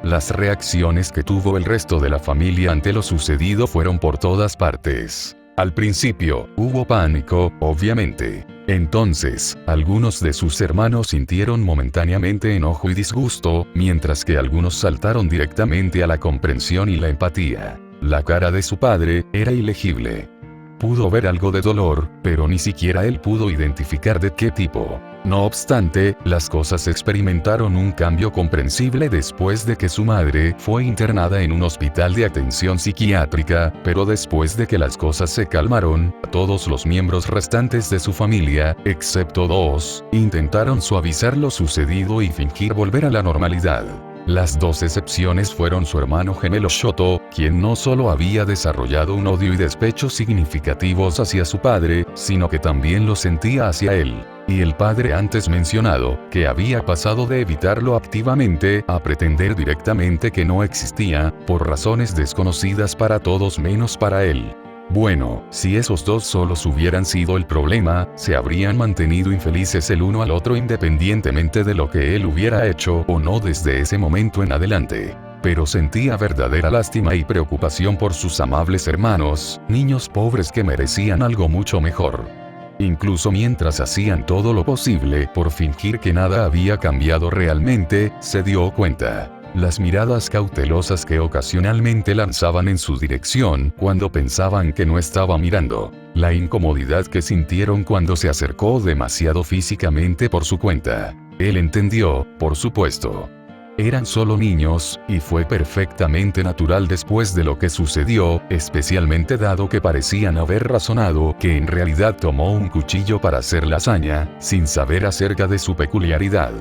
Las reacciones que tuvo el resto de la familia ante lo sucedido fueron por todas partes. Al principio, hubo pánico, obviamente. Entonces, algunos de sus hermanos sintieron momentáneamente enojo y disgusto, mientras que algunos saltaron directamente a la comprensión y la empatía. La cara de su padre era ilegible. Pudo ver algo de dolor, pero ni siquiera él pudo identificar de qué tipo. No obstante, las cosas experimentaron un cambio comprensible después de que su madre fue internada en un hospital de atención psiquiátrica, pero después de que las cosas se calmaron, todos los miembros restantes de su familia, excepto dos, intentaron suavizar lo sucedido y fingir volver a la normalidad. Las dos excepciones fueron su hermano gemelo Shoto, quien no solo había desarrollado un odio y despecho significativos hacia su padre, sino que también lo sentía hacia él. Y el padre antes mencionado, que había pasado de evitarlo activamente a pretender directamente que no existía, por razones desconocidas para todos menos para él. Bueno, si esos dos solos hubieran sido el problema, se habrían mantenido infelices el uno al otro independientemente de lo que él hubiera hecho o no desde ese momento en adelante. Pero sentía verdadera lástima y preocupación por sus amables hermanos, niños pobres que merecían algo mucho mejor. Incluso mientras hacían todo lo posible por fingir que nada había cambiado realmente, se dio cuenta. Las miradas cautelosas que ocasionalmente lanzaban en su dirección cuando pensaban que no estaba mirando. La incomodidad que sintieron cuando se acercó demasiado físicamente por su cuenta. Él entendió, por supuesto. Eran solo niños, y fue perfectamente natural después de lo que sucedió, especialmente dado que parecían haber razonado que en realidad tomó un cuchillo para hacer la hazaña, sin saber acerca de su peculiaridad.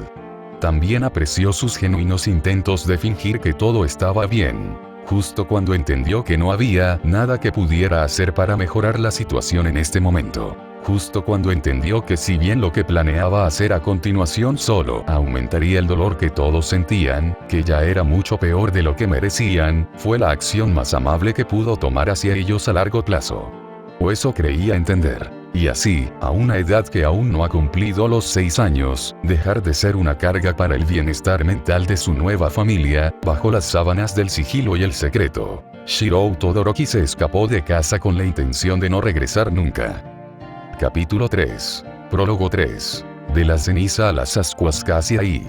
También apreció sus genuinos intentos de fingir que todo estaba bien. Justo cuando entendió que no había nada que pudiera hacer para mejorar la situación en este momento. justo cuando entendió que si bien lo que planeaba hacer a continuación solo aumentaría el dolor que todos sentían, que ya era mucho peor de lo que merecían, fue la acción más amable que pudo tomar hacia ellos a largo plazo. O eso creía entender. Y así, a una edad que aún no ha cumplido los 6 años, dejar de ser una carga para el bienestar mental de su nueva familia, bajo las sábanas del sigilo y el secreto. Shirou Todoroki se escapó de casa con la intención de no regresar nunca. Capítulo 3. Prólogo 3. De la ceniza a las ascuas casi ahí.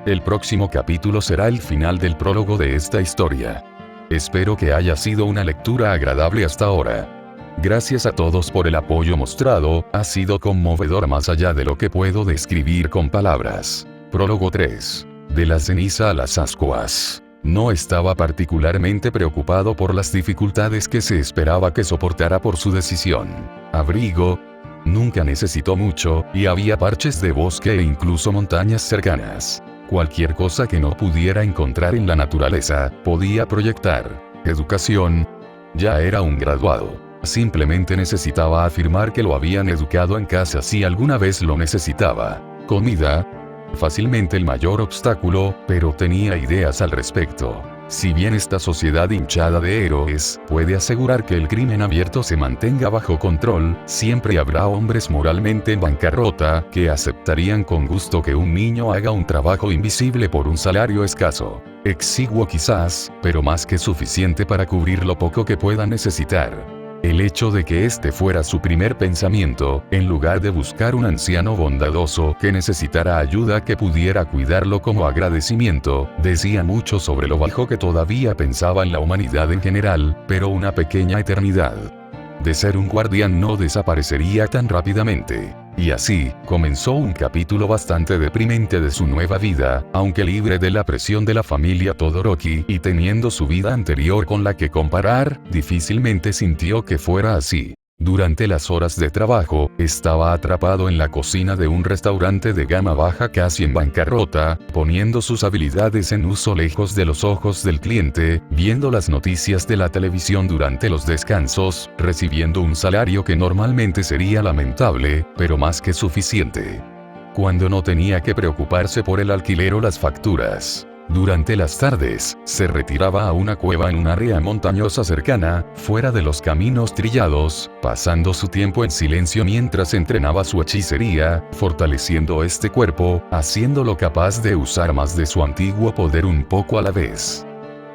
El próximo capítulo será el final del prólogo de esta historia. Espero que haya sido una lectura agradable hasta ahora. Gracias a todos por el apoyo mostrado, ha sido conmovedor más allá de lo que puedo describir con palabras. Prólogo 3. De la ceniza a las ascuas. No estaba particularmente preocupado por las dificultades que se esperaba que soportara por su decisión. Abrigo. Nunca necesitó mucho, y había parches de bosque e incluso montañas cercanas. Cualquier cosa que no pudiera encontrar en la naturaleza, podía proyectar. Educación. Ya era un graduado. Simplemente necesitaba afirmar que lo habían educado en casa si alguna vez lo necesitaba. Comida. Fácilmente el mayor obstáculo, pero tenía ideas al respecto. Si bien esta sociedad hinchada de héroes puede asegurar que el crimen abierto se mantenga bajo control, siempre habrá hombres moralmente en bancarrota que aceptarían con gusto que un niño haga un trabajo invisible por un salario escaso. Exiguo quizás, pero más que suficiente para cubrir lo poco que pueda necesitar. El hecho de que este fuera su primer pensamiento, en lugar de buscar un anciano bondadoso que necesitara ayuda que pudiera cuidarlo como agradecimiento, decía mucho sobre lo bajo que todavía pensaba en la humanidad en general, pero una pequeña eternidad. De ser un guardián no desaparecería tan rápidamente. Y así, comenzó un capítulo bastante deprimente de su nueva vida, aunque libre de la presión de la familia Todoroki y teniendo su vida anterior con la que comparar, difícilmente sintió que fuera así. Durante las horas de trabajo, estaba atrapado en la cocina de un restaurante de gama baja casi en bancarrota, poniendo sus habilidades en uso lejos de los ojos del cliente, viendo las noticias de la televisión durante los descansos, recibiendo un salario que normalmente sería lamentable, pero más que suficiente. Cuando no tenía que preocuparse por el alquiler o las facturas. Durante las tardes, se retiraba a una cueva en un área montañosa cercana, fuera de los caminos trillados, pasando su tiempo en silencio mientras entrenaba su hechicería, fortaleciendo este cuerpo, haciéndolo capaz de usar más de su antiguo poder un poco a la vez.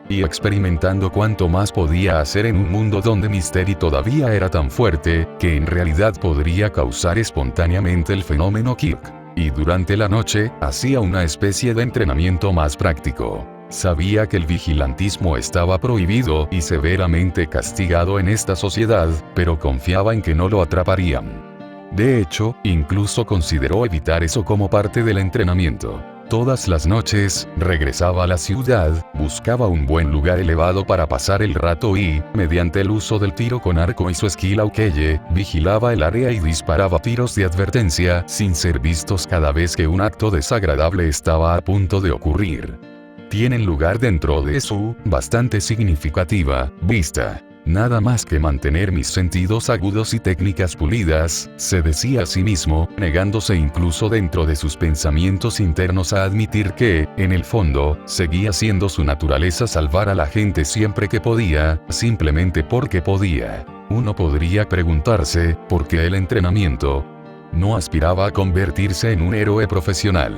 Y experimentando cuánto más podía hacer en un mundo donde Mystery todavía era tan fuerte, que en realidad podría causar espontáneamente el fenómeno Kirk. Y durante la noche, hacía una especie de entrenamiento más práctico. Sabía que el vigilantismo estaba prohibido y severamente castigado en esta sociedad, pero confiaba en que no lo atraparían. De hecho, incluso consideró evitar eso como parte del entrenamiento. Todas las noches, regresaba a la ciudad, buscaba un buen lugar elevado para pasar el rato y, mediante el uso del tiro con arco y su skill Aokeye, vigilaba el área y disparaba tiros de advertencia sin ser vistos cada vez que un acto desagradable estaba a punto de ocurrir. Tienen lugar dentro de su, bastante significativa, vista. Nada más que mantener mis sentidos agudos y técnicas pulidas, se decía a sí mismo, negándose incluso dentro de sus pensamientos internos a admitir que, en el fondo, seguía siendo su naturaleza salvar a la gente siempre que podía, simplemente porque podía. Uno podría preguntarse, ¿por qué el entrenamiento? No aspiraba a convertirse en un héroe profesional.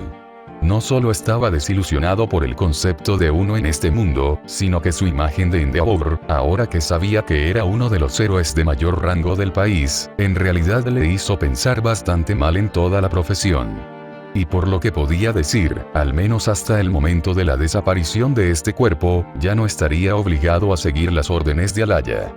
No solo estaba desilusionado por el concepto de uno en este mundo, sino que su imagen de Endeavor, ahora que sabía que era uno de los héroes de mayor rango del país, en realidad le hizo pensar bastante mal en toda la profesión. Y por lo que podía decir, al menos hasta el momento de la desaparición de este cuerpo, ya no estaría obligado a seguir las órdenes de Alaya.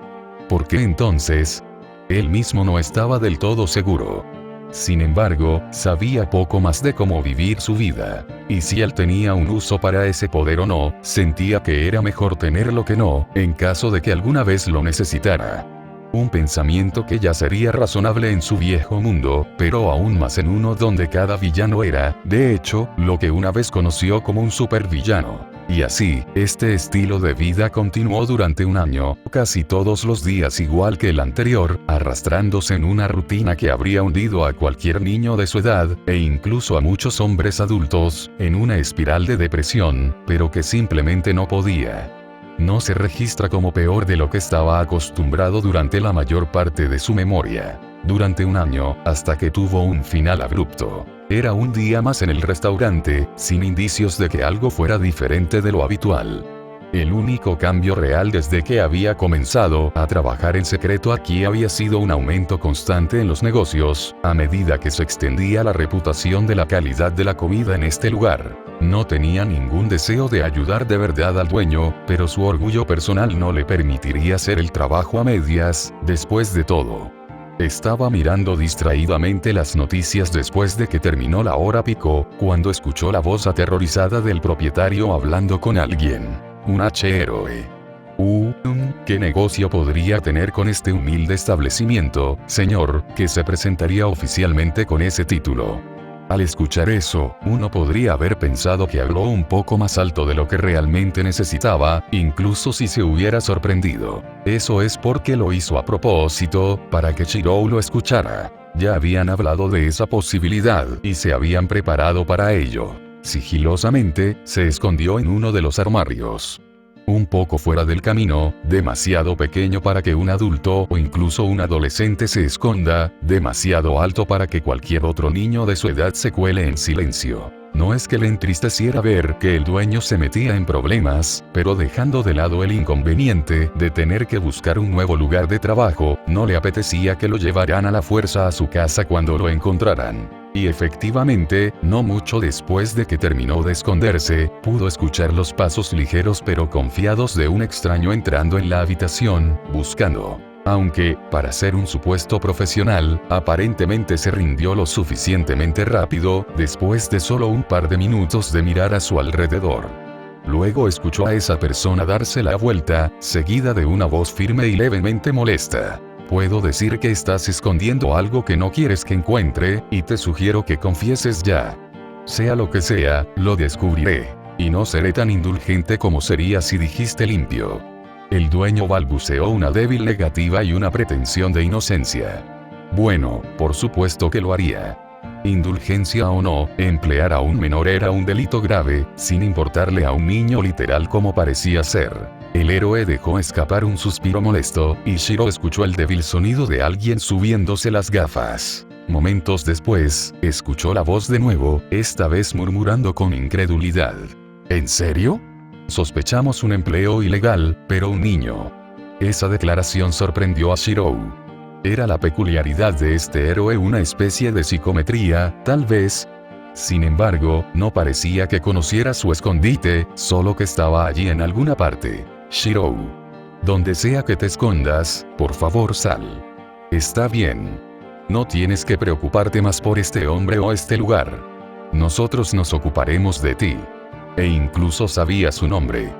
¿Por qué entonces? Él mismo no estaba del todo seguro. Sin embargo, sabía poco más de cómo vivir su vida. Y si él tenía un uso para ese poder o no, sentía que era mejor tenerlo que no, en caso de que alguna vez lo necesitara. Un pensamiento que ya sería razonable en su viejo mundo, pero aún más en uno donde cada villano era, de hecho, lo que una vez conoció como un supervillano. Y así, este estilo de vida continuó durante un año, casi todos los días igual que el anterior, arrastrándose en una rutina que habría hundido a cualquier niño de su edad, e incluso a muchos hombres adultos, en una espiral de depresión, pero que simplemente no podía. No se registra como peor de lo que estaba acostumbrado durante la mayor parte de su memoria. Durante un año, hasta que tuvo un final abrupto. Era un día más en el restaurante, sin indicios de que algo fuera diferente de lo habitual. El único cambio real desde que había comenzado a trabajar en secreto aquí había sido un aumento constante en los negocios, a medida que se extendía la reputación de la calidad de la comida en este lugar. No tenía ningún deseo de ayudar de verdad al dueño, pero su orgullo personal no le permitiría hacer el trabajo a medias, después de todo. Estaba mirando distraídamente las noticias después de que terminó la hora pico, cuando escuchó la voz aterrorizada del propietario hablando con alguien. Un héroe. ¿Qué negocio podría tener con este humilde establecimiento, señor, que se presentaría oficialmente con ese título? Al escuchar eso, uno podría haber pensado que habló un poco más alto de lo que realmente necesitaba, incluso si se hubiera sorprendido. Eso es porque lo hizo a propósito, para que Shirou lo escuchara. Ya habían hablado de esa posibilidad, y se habían preparado para ello. Sigilosamente, se escondió en uno de los armarios. Un poco fuera del camino, demasiado pequeño para que un adulto o incluso un adolescente se esconda, demasiado alto para que cualquier otro niño de su edad se cuele en silencio. No es que le entristeciera ver que el dueño se metía en problemas, pero dejando de lado el inconveniente de tener que buscar un nuevo lugar de trabajo, no le apetecía que lo llevaran a la fuerza a su casa cuando lo encontraran. Y efectivamente, no mucho después de que terminó de esconderse, pudo escuchar los pasos ligeros pero confiados de un extraño entrando en la habitación, buscando. Aunque, para ser un supuesto profesional, aparentemente se rindió lo suficientemente rápido, después de solo un par de minutos de mirar a su alrededor. Luego escuchó a esa persona darse la vuelta, seguida de una voz firme y levemente molesta. Puedo decir que estás escondiendo algo que no quieres que encuentre, y te sugiero que confieses ya. Sea lo que sea, lo descubriré. Y no seré tan indulgente como sería si dijiste limpio. El dueño balbuceó una débil negativa y una pretensión de inocencia. Bueno, por supuesto que lo haría. Indulgencia o no, emplear a un menor era un delito grave, sin importarle a un niño literal como parecía ser. El héroe dejó escapar un suspiro molesto, y Shiro escuchó el débil sonido de alguien subiéndose las gafas. Momentos después, escuchó la voz de nuevo, esta vez murmurando con incredulidad. ¿En serio? Sospechamos un empleo ilegal, pero un niño. Esa declaración sorprendió a Shirou. Era la peculiaridad de este héroe una especie de psicometría, tal vez. Sin embargo, no parecía que conociera su escondite, solo que estaba allí en alguna parte. Shirou. Donde sea que te escondas, por favor sal. Está bien. No tienes que preocuparte más por este hombre o este lugar. Nosotros nos ocuparemos de ti. E incluso sabía su nombre.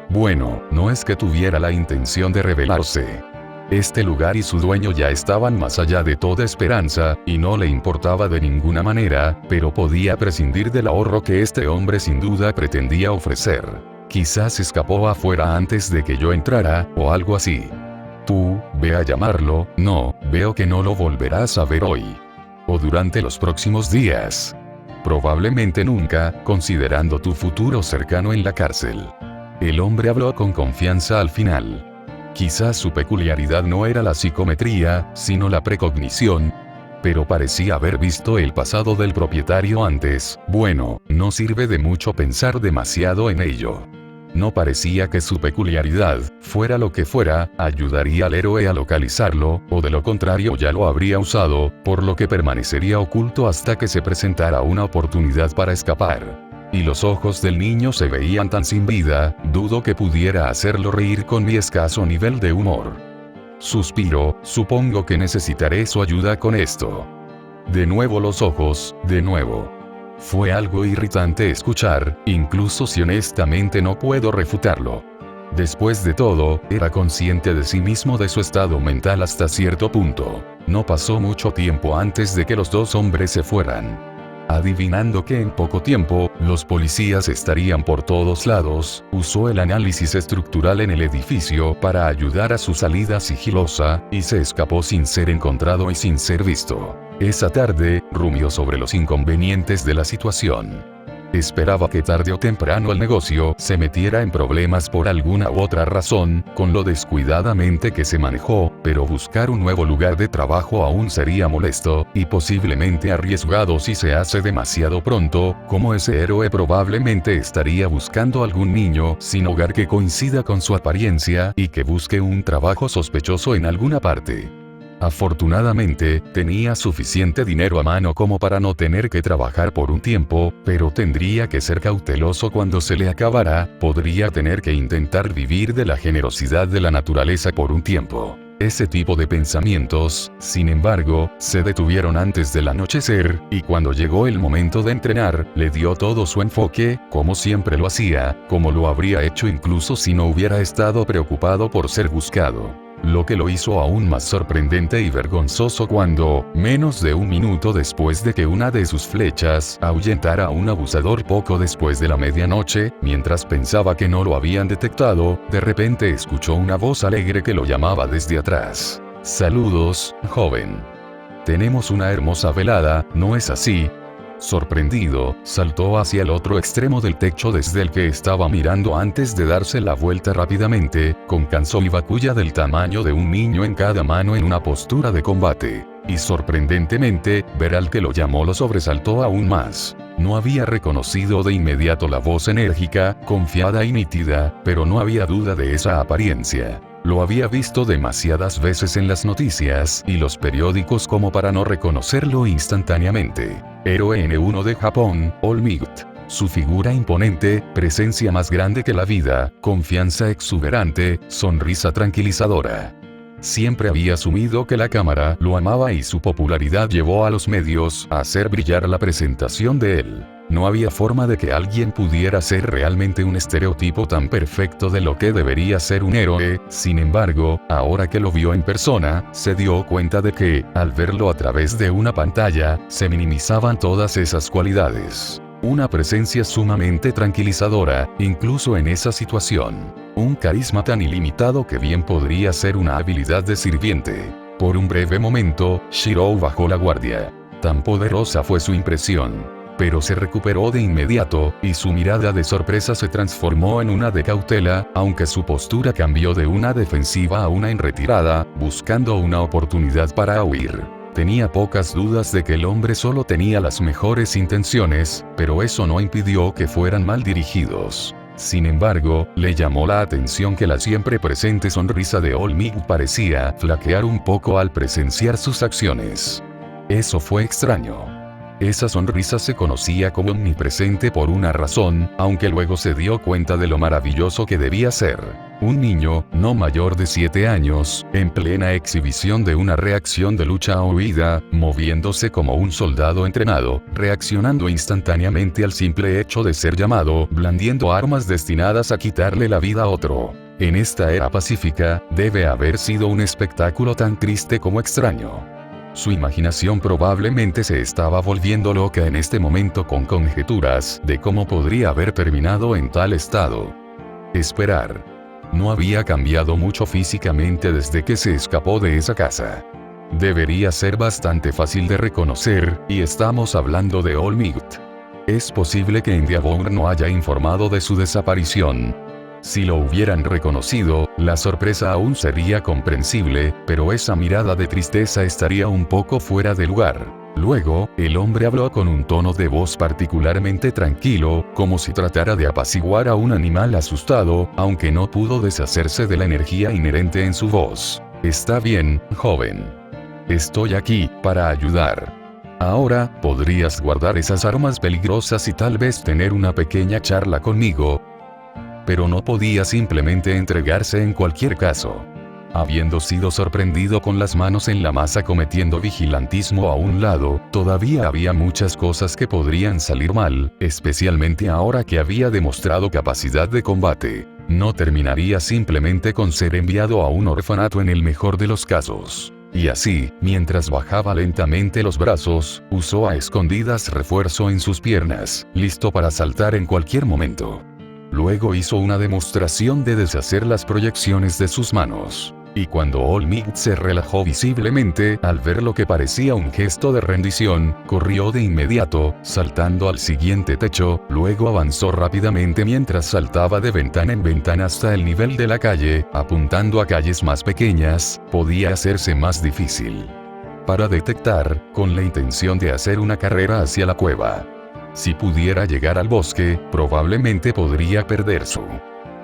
Bueno, no es que tuviera la intención de rebelarse. Este lugar y su dueño ya estaban más allá de toda esperanza, y no le importaba de ninguna manera, pero podía prescindir del ahorro que este hombre sin duda pretendía ofrecer. Quizás escapó afuera antes de que yo entrara, o algo así. Tú, ve a llamarlo, no, veo que no lo volverás a ver hoy. O durante los próximos días. Probablemente nunca, considerando tu futuro cercano en la cárcel. El hombre habló con confianza al final. Quizás su peculiaridad no era la psicometría, sino la precognición. Pero parecía haber visto el pasado del propietario antes. Bueno, no sirve de mucho pensar demasiado en ello. No parecía que su peculiaridad, fuera lo que fuera, ayudaría al héroe a localizarlo, o de lo contrario ya lo habría usado, por lo que permanecería oculto hasta que se presentara una oportunidad para escapar. Y los ojos del niño se veían tan sin vida, dudo que pudiera hacerlo reír con mi escaso nivel de humor. Suspiro, supongo que necesitaré su ayuda con esto. De nuevo los ojos, de nuevo. Fue algo irritante escuchar, incluso si honestamente no puedo refutarlo. Después de todo, era consciente de sí mismo de su estado mental hasta cierto punto. No pasó mucho tiempo antes de que los dos hombres se fueran. Adivinando que en poco tiempo, los policías estarían por todos lados, usó el análisis estructural en el edificio para ayudar a su salida sigilosa, y se escapó sin ser encontrado y sin ser visto. Esa tarde, rumió sobre los inconvenientes de la situación. Esperaba que tarde o temprano el negocio se metiera en problemas por alguna u otra razón, con lo descuidadamente que se manejó, pero buscar un nuevo lugar de trabajo aún sería molesto, y posiblemente arriesgado si se hace demasiado pronto, como ese héroe probablemente estaría buscando algún niño sin hogar que coincida con su apariencia y que busque un trabajo sospechoso en alguna parte. Afortunadamente, tenía suficiente dinero a mano como para no tener que trabajar por un tiempo, pero tendría que ser cauteloso cuando se le acabara, podría tener que intentar vivir de la generosidad de la naturaleza por un tiempo. Ese tipo de pensamientos, sin embargo, se detuvieron antes del anochecer, y cuando llegó el momento de entrenar, le dio todo su enfoque, como siempre lo hacía, como lo habría hecho incluso si no hubiera estado preocupado por ser buscado. Lo que lo hizo aún más sorprendente y vergonzoso cuando, menos de un minuto después de que una de sus flechas ahuyentara a un abusador poco después de la medianoche, mientras pensaba que no lo habían detectado, de repente escuchó una voz alegre que lo llamaba desde atrás. «Saludos, joven. Tenemos una hermosa velada, ¿no es así?» Sorprendido, saltó hacia el otro extremo del techo desde el que estaba mirando antes de darse la vuelta rápidamente, con Kanzo y Bakuya del tamaño de un niño en cada mano en una postura de combate. Y sorprendentemente, ver al que lo llamó lo sobresaltó aún más. No había reconocido de inmediato la voz enérgica, confiada y nítida, pero no había duda de esa apariencia. Lo había visto demasiadas veces en las noticias y los periódicos como para no reconocerlo instantáneamente. Héroe N1 de Japón, All Might. Su figura imponente, presencia más grande que la vida, confianza exuberante, sonrisa tranquilizadora. Siempre había asumido que la cámara lo amaba y su popularidad llevó a los medios a hacer brillar la presentación de él. No había forma de que alguien pudiera ser realmente un estereotipo tan perfecto de lo que debería ser un héroe, sin embargo, ahora que lo vio en persona, se dio cuenta de que, al verlo a través de una pantalla, se minimizaban todas esas cualidades. Una presencia sumamente tranquilizadora, incluso en esa situación. Un carisma tan ilimitado que bien podría ser una habilidad de sirviente. Por un breve momento, Shirou bajó la guardia. Tan poderosa fue su impresión. Pero se recuperó de inmediato, y su mirada de sorpresa se transformó en una de cautela, aunque su postura cambió de una defensiva a una en retirada, buscando una oportunidad para huir. Tenía pocas dudas de que el hombre solo tenía las mejores intenciones, pero eso no impidió que fueran mal dirigidos. Sin embargo, le llamó la atención que la siempre presente sonrisa de All Might parecía flaquear un poco al presenciar sus acciones. Eso fue extraño. Esa sonrisa se conocía como omnipresente por una razón, aunque luego se dio cuenta de lo maravilloso que debía ser. Un niño, no mayor de 7 años, en plena exhibición de una reacción de lucha o huida, moviéndose como un soldado entrenado, reaccionando instantáneamente al simple hecho de ser llamado, blandiendo armas destinadas a quitarle la vida a otro. En esta era pacífica, debe haber sido un espectáculo tan triste como extraño. Su imaginación probablemente se estaba volviendo loca en este momento con conjeturas de cómo podría haber terminado en tal estado. Esperar. No había cambiado mucho físicamente desde que se escapó de esa casa. Debería ser bastante fácil de reconocer, y estamos hablando de All Might. Es posible que Endeavor no haya informado de su desaparición. Si lo hubieran reconocido, la sorpresa aún sería comprensible, pero esa mirada de tristeza estaría un poco fuera de lugar. Luego, el hombre habló con un tono de voz particularmente tranquilo, como si tratara de apaciguar a un animal asustado, aunque no pudo deshacerse de la energía inherente en su voz. «Está bien, joven. Estoy aquí, para ayudar. Ahora, podrías guardar esas armas peligrosas y tal vez tener una pequeña charla conmigo». Pero no podía simplemente entregarse en cualquier caso. Habiendo sido sorprendido con las manos en la masa cometiendo vigilantismo a un lado, todavía había muchas cosas que podrían salir mal, especialmente ahora que había demostrado capacidad de combate. No terminaría simplemente con ser enviado a un orfanato en el mejor de los casos. Y así, mientras bajaba lentamente los brazos, usó a escondidas refuerzo en sus piernas, listo para saltar en cualquier momento. Luego hizo una demostración de deshacer las proyecciones de sus manos. Y cuando Olmec se relajó visiblemente al ver lo que parecía un gesto de rendición, corrió de inmediato, saltando al siguiente techo, luego avanzó rápidamente mientras saltaba de ventana en ventana hasta el nivel de la calle, apuntando a calles más pequeñas, podía hacerse más difícil. Para detectar, con la intención de hacer una carrera hacia la cueva. Si pudiera llegar al bosque, probablemente podría perder su.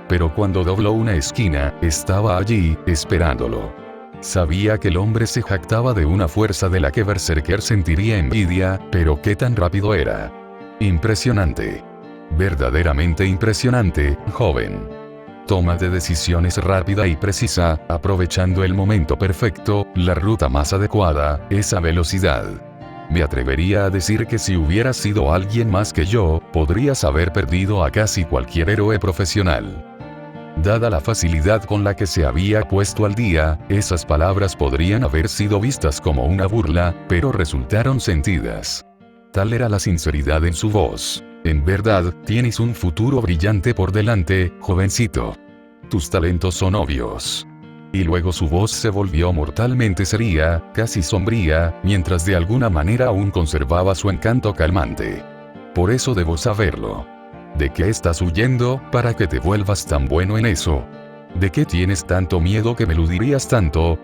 Pero cuando dobló una esquina, estaba allí, esperándolo. Sabía que el hombre se jactaba de una fuerza de la que Berserker sentiría envidia, pero qué tan rápido era. Impresionante. Verdaderamente impresionante, joven. Toma de decisiones rápida y precisa, aprovechando el momento perfecto, la ruta más adecuada, esa velocidad. Me atrevería a decir que si hubiera sido alguien más que yo, podrías haber perdido a casi cualquier héroe profesional. Dada la facilidad con la que se había puesto al día, esas palabras podrían haber sido vistas como una burla, pero resultaron sentidas. Tal era la sinceridad en su voz. En verdad, tienes un futuro brillante por delante, jovencito. Tus talentos son obvios. Y luego su voz se volvió mortalmente seria, casi sombría, mientras de alguna manera aún conservaba su encanto calmante. Por eso debo saberlo. ¿De qué estás huyendo, para que te vuelvas tan bueno en eso? ¿De qué tienes tanto miedo que me eludirías tanto?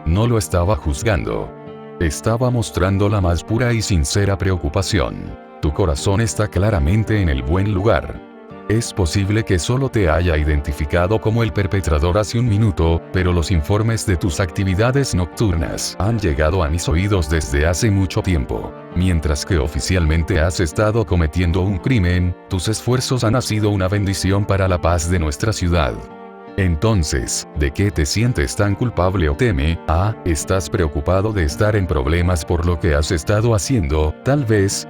No lo estaba juzgando. Estaba mostrando la más pura y sincera preocupación. Tu corazón está claramente en el buen lugar. Es posible que solo te haya identificado como el perpetrador hace un minuto, pero los informes de tus actividades nocturnas han llegado a mis oídos desde hace mucho tiempo. Mientras que oficialmente has estado cometiendo un crimen, tus esfuerzos han sido una bendición para la paz de nuestra ciudad. Entonces, ¿de qué te sientes tan culpable o teme? ¿Estás preocupado de estar en problemas por lo que has estado haciendo, tal vez?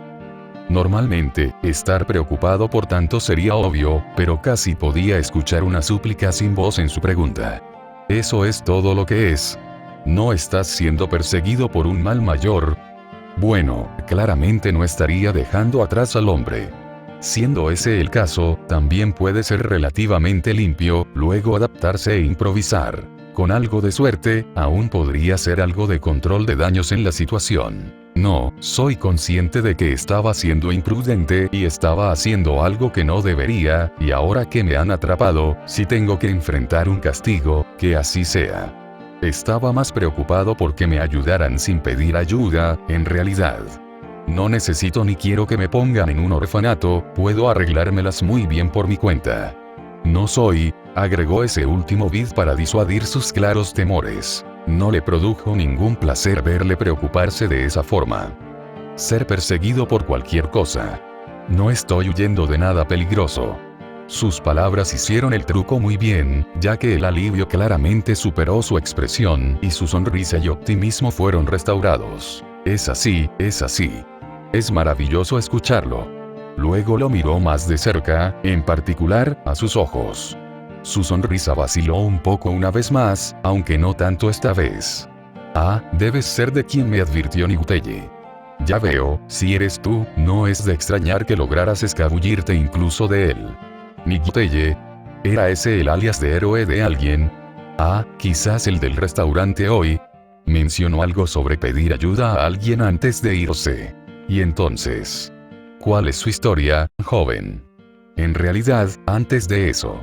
Normalmente, estar preocupado por tanto sería obvio, pero casi podía escuchar una súplica sin voz en su pregunta. ¿Eso es todo lo que es? ¿No estás siendo perseguido por un mal mayor? Bueno, claramente no estaría dejando atrás al hombre. Siendo ese el caso, también puede ser relativamente limpio, luego adaptarse e improvisar. Con algo de suerte, aún podría ser algo de control de daños en la situación. No, soy consciente de que estaba siendo imprudente y estaba haciendo algo que no debería, y ahora que me han atrapado, si tengo que enfrentar un castigo, que así sea. Estaba más preocupado porque me ayudaran sin pedir ayuda, en realidad. No necesito ni quiero que me pongan en un orfanato, puedo arreglármelas muy bien por mi cuenta. No soy, agregó ese último bit para disuadir sus claros temores. No le produjo ningún placer verle preocuparse de esa forma. Ser perseguido por cualquier cosa. No estoy huyendo de nada peligroso. Sus palabras hicieron el truco muy bien, ya que el alivio claramente superó su expresión y su sonrisa y optimismo fueron restaurados. Es así, es así. Es maravilloso escucharlo. Luego lo miró más de cerca, en particular, a sus ojos. Su sonrisa vaciló un poco una vez más, aunque no tanto esta vez. Debes ser de quien me advirtió Niguteye. Ya veo, si eres tú, no es de extrañar que lograras escabullirte incluso de él. Niguteye. ¿Era ese el alias de héroe de alguien? Quizás el del restaurante hoy. Mencionó algo sobre pedir ayuda a alguien antes de irse. Y entonces, ¿cuál es su historia, joven? En realidad, antes de eso.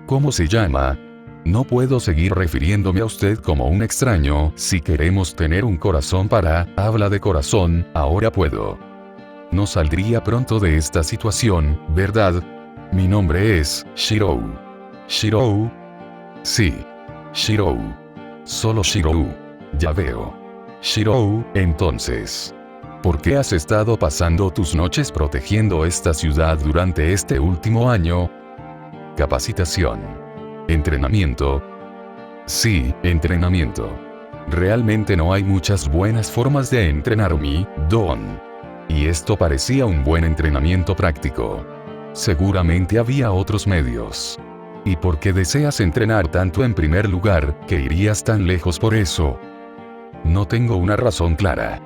¿Cómo se llama? No puedo seguir refiriéndome a usted como un extraño, si queremos tener un corazón habla de corazón, ahora puedo. No saldría pronto de esta situación, ¿verdad? Mi nombre es Shirou. ¿Shirou? Sí. Shirou. Solo Shirou. Ya veo. Shirou, entonces. ¿Por qué has estado pasando tus noches protegiendo esta ciudad durante este último año? Capacitación. Entrenamiento. Sí, entrenamiento. Realmente no hay muchas buenas formas de entrenarme, Don. Y esto parecía un buen entrenamiento práctico. Seguramente había otros medios. ¿Y por qué deseas entrenar tanto en primer lugar, que irías tan lejos por eso? No tengo una razón clara.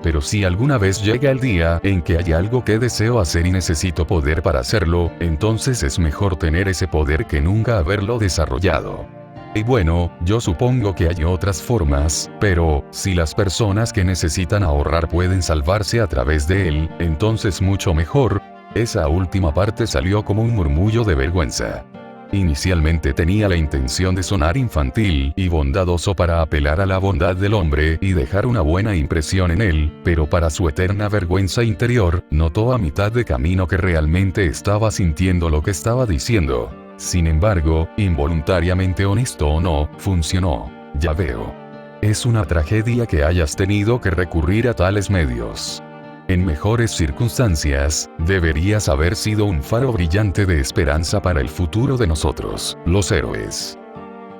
Pero si alguna vez llega el día en que hay algo que deseo hacer y necesito poder para hacerlo, entonces es mejor tener ese poder que nunca haberlo desarrollado. Y bueno, yo supongo que hay otras formas, pero, si las personas que necesitan ahorrar pueden salvarse a través de él, entonces mucho mejor. Esa última parte salió como un murmullo de vergüenza. Inicialmente tenía la intención de sonar infantil y bondadoso para apelar a la bondad del hombre y dejar una buena impresión en él, pero para su eterna vergüenza interior, notó a mitad de camino que realmente estaba sintiendo lo que estaba diciendo. Sin embargo, involuntariamente honesto o no, funcionó. Ya veo. Es una tragedia que hayas tenido que recurrir a tales medios. En mejores circunstancias, deberías haber sido un faro brillante de esperanza para el futuro de nosotros, los héroes.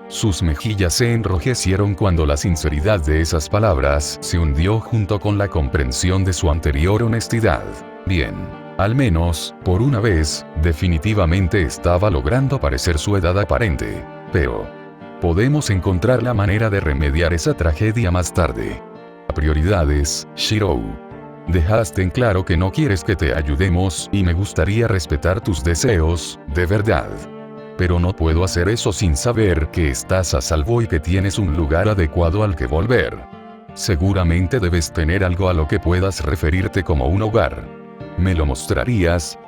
Sus mejillas se enrojecieron cuando la sinceridad de esas palabras se hundió junto con la comprensión de su anterior honestidad. Bien. Al menos, por una vez, definitivamente estaba logrando parecer su edad aparente. Pero podemos encontrar la manera de remediar esa tragedia más tarde. Prioridades, Shirou. Dejaste en claro que no quieres que te ayudemos y me gustaría respetar tus deseos, de verdad. Pero no puedo hacer eso sin saber que estás a salvo y que tienes un lugar adecuado al que volver. Seguramente debes tener algo a lo que puedas referirte como un hogar. ¿Me lo mostrarías?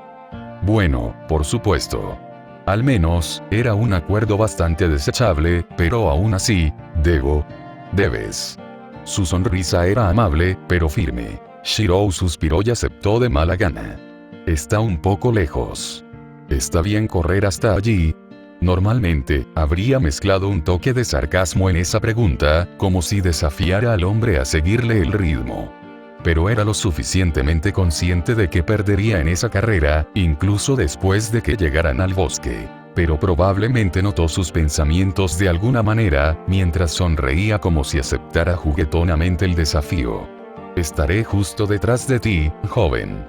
Bueno, por supuesto. Al menos, era un acuerdo bastante desechable, pero aún así, debes. Su sonrisa era amable, pero firme. Shirou suspiró y aceptó de mala gana. Está un poco lejos. ¿Está bien correr hasta allí? Normalmente, habría mezclado un toque de sarcasmo en esa pregunta, como si desafiara al hombre a seguirle el ritmo. Pero era lo suficientemente consciente de que perdería en esa carrera, incluso después de que llegaran al bosque. Pero probablemente notó sus pensamientos de alguna manera, mientras sonreía como si aceptara juguetonamente el desafío. Estaré justo detrás de ti, joven.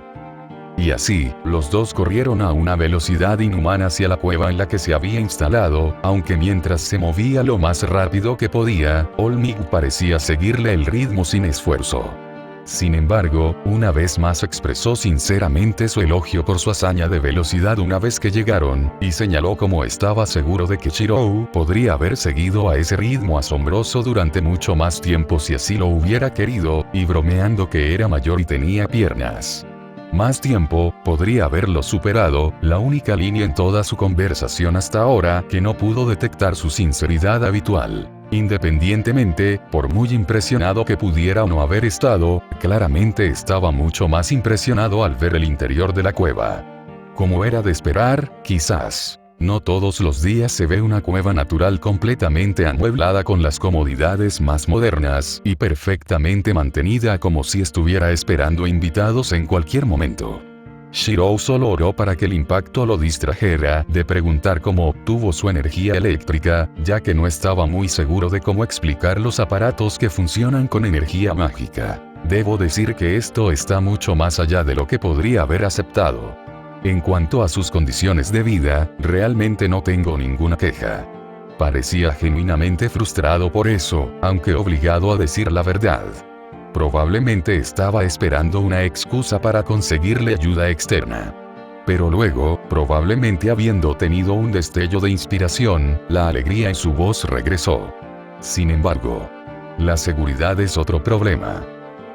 Y así, los dos corrieron a una velocidad inhumana hacia la cueva en la que se había instalado, aunque mientras se movía lo más rápido que podía, Olmig parecía seguirle el ritmo sin esfuerzo. Sin embargo, una vez más expresó sinceramente su elogio por su hazaña de velocidad una vez que llegaron, y señaló cómo estaba seguro de que Shirou podría haber seguido a ese ritmo asombroso durante mucho más tiempo si así lo hubiera querido, y bromeando que era mayor y tenía piernas. Más tiempo, podría haberlo superado, la única línea en toda su conversación hasta ahora que no pudo detectar su sinceridad habitual. Independientemente, por muy impresionado que pudiera o no haber estado, claramente estaba mucho más impresionado al ver el interior de la cueva. Como era de esperar, quizás. No todos los días se ve una cueva natural completamente amueblada con las comodidades más modernas y perfectamente mantenida como si estuviera esperando invitados en cualquier momento. Shirou solo oró para que el impacto lo distrajera de preguntar cómo obtuvo su energía eléctrica, ya que no estaba muy seguro de cómo explicar los aparatos que funcionan con energía mágica. Debo decir que esto está mucho más allá de lo que podría haber aceptado. En cuanto a sus condiciones de vida, realmente no tengo ninguna queja. Parecía genuinamente frustrado por eso, aunque obligado a decir la verdad. Probablemente estaba esperando una excusa para conseguirle ayuda externa. Pero luego, probablemente habiendo tenido un destello de inspiración, la alegría en su voz regresó. Sin embargo, la seguridad es otro problema.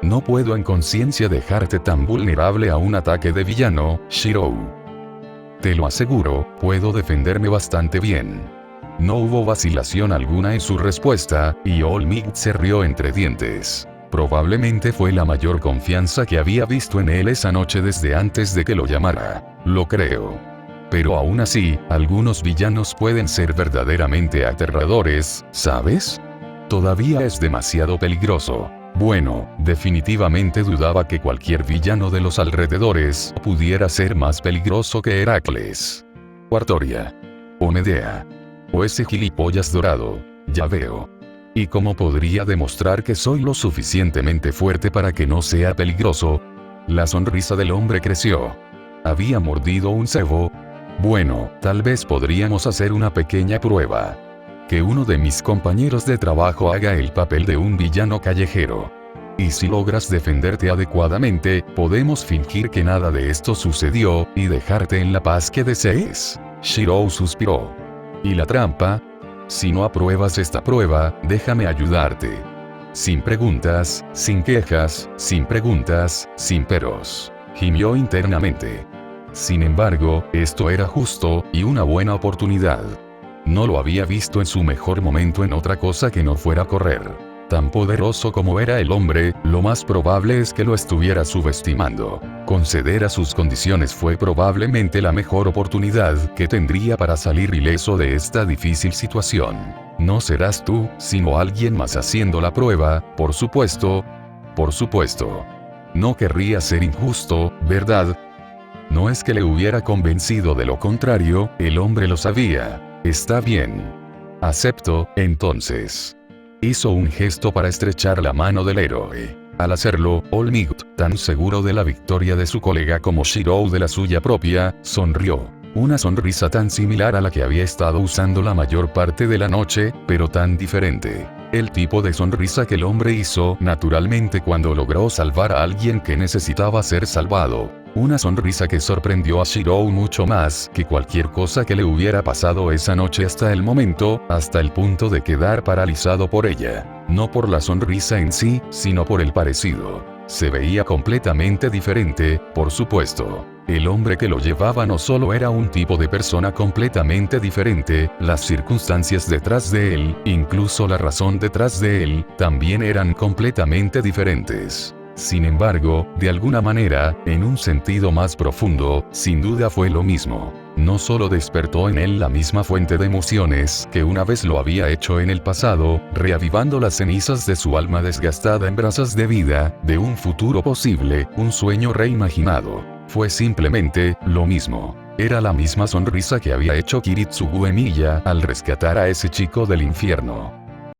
No puedo en conciencia dejarte tan vulnerable a un ataque de villano, Shirou. Te lo aseguro, puedo defenderme bastante bien. No hubo vacilación alguna en su respuesta, y Olmig se rió entre dientes. Probablemente fue la mayor confianza que había visto en él esa noche desde antes de que lo llamara. Lo creo. Pero aún así, algunos villanos pueden ser verdaderamente aterradores, ¿sabes? Todavía es demasiado peligroso. Bueno, definitivamente dudaba que cualquier villano de los alrededores pudiera ser más peligroso que Heracles. O Artoria. O Medea. O ese gilipollas dorado. Ya veo. ¿Y cómo podría demostrar que soy lo suficientemente fuerte para que no sea peligroso? La sonrisa del hombre creció. ¿Había mordido un cebo? Bueno, tal vez podríamos hacer una pequeña prueba. que uno de mis compañeros de trabajo haga el papel de un villano callejero. Y si logras defenderte adecuadamente, podemos fingir que nada de esto sucedió, y dejarte en la paz que desees. Shirou suspiró. ¿Y la trampa? Si no apruebas esta prueba, déjame ayudarte. Sin preguntas, sin quejas, sin preguntas, sin peros. Gimió internamente. Sin embargo, esto era justo, y una buena oportunidad. No lo había visto en su mejor momento en otra cosa que no fuera correr. Tan poderoso como era el hombre, lo más probable es que lo estuviera subestimando. Conceder a sus condiciones fue probablemente la mejor oportunidad que tendría para salir ileso de esta difícil situación. No serás tú, sino alguien más haciendo la prueba, por supuesto. Por supuesto. No querría ser injusto, ¿verdad? No es que le hubiera convencido de lo contrario, el hombre lo sabía. Está bien. Acepto, entonces. Hizo un gesto para estrechar la mano del héroe. Al hacerlo, All Might, tan seguro de la victoria de su colega como Shirou de la suya propia, sonrió. Una sonrisa tan similar a la que había estado usando la mayor parte de la noche, pero tan diferente. El tipo de sonrisa que el hombre hizo naturalmente cuando logró salvar a alguien que necesitaba ser salvado. Una sonrisa que sorprendió a Shirou mucho más que cualquier cosa que le hubiera pasado esa noche hasta el momento, hasta el punto de quedar paralizado por ella. No por la sonrisa en sí, sino por el parecido. Se veía completamente diferente, por supuesto. El hombre que lo llevaba no solo era un tipo de persona completamente diferente, las circunstancias detrás de él, incluso la razón detrás de él, también eran completamente diferentes. Sin embargo, de alguna manera, en un sentido más profundo, sin duda fue lo mismo. No solo despertó en él la misma fuente de emociones que una vez lo había hecho en el pasado, reavivando las cenizas de su alma desgastada en brasas de vida, de un futuro posible, un sueño reimaginado. Fue simplemente lo mismo. Era la misma sonrisa que había hecho Kiritsugu Emiya al rescatar a ese chico del infierno.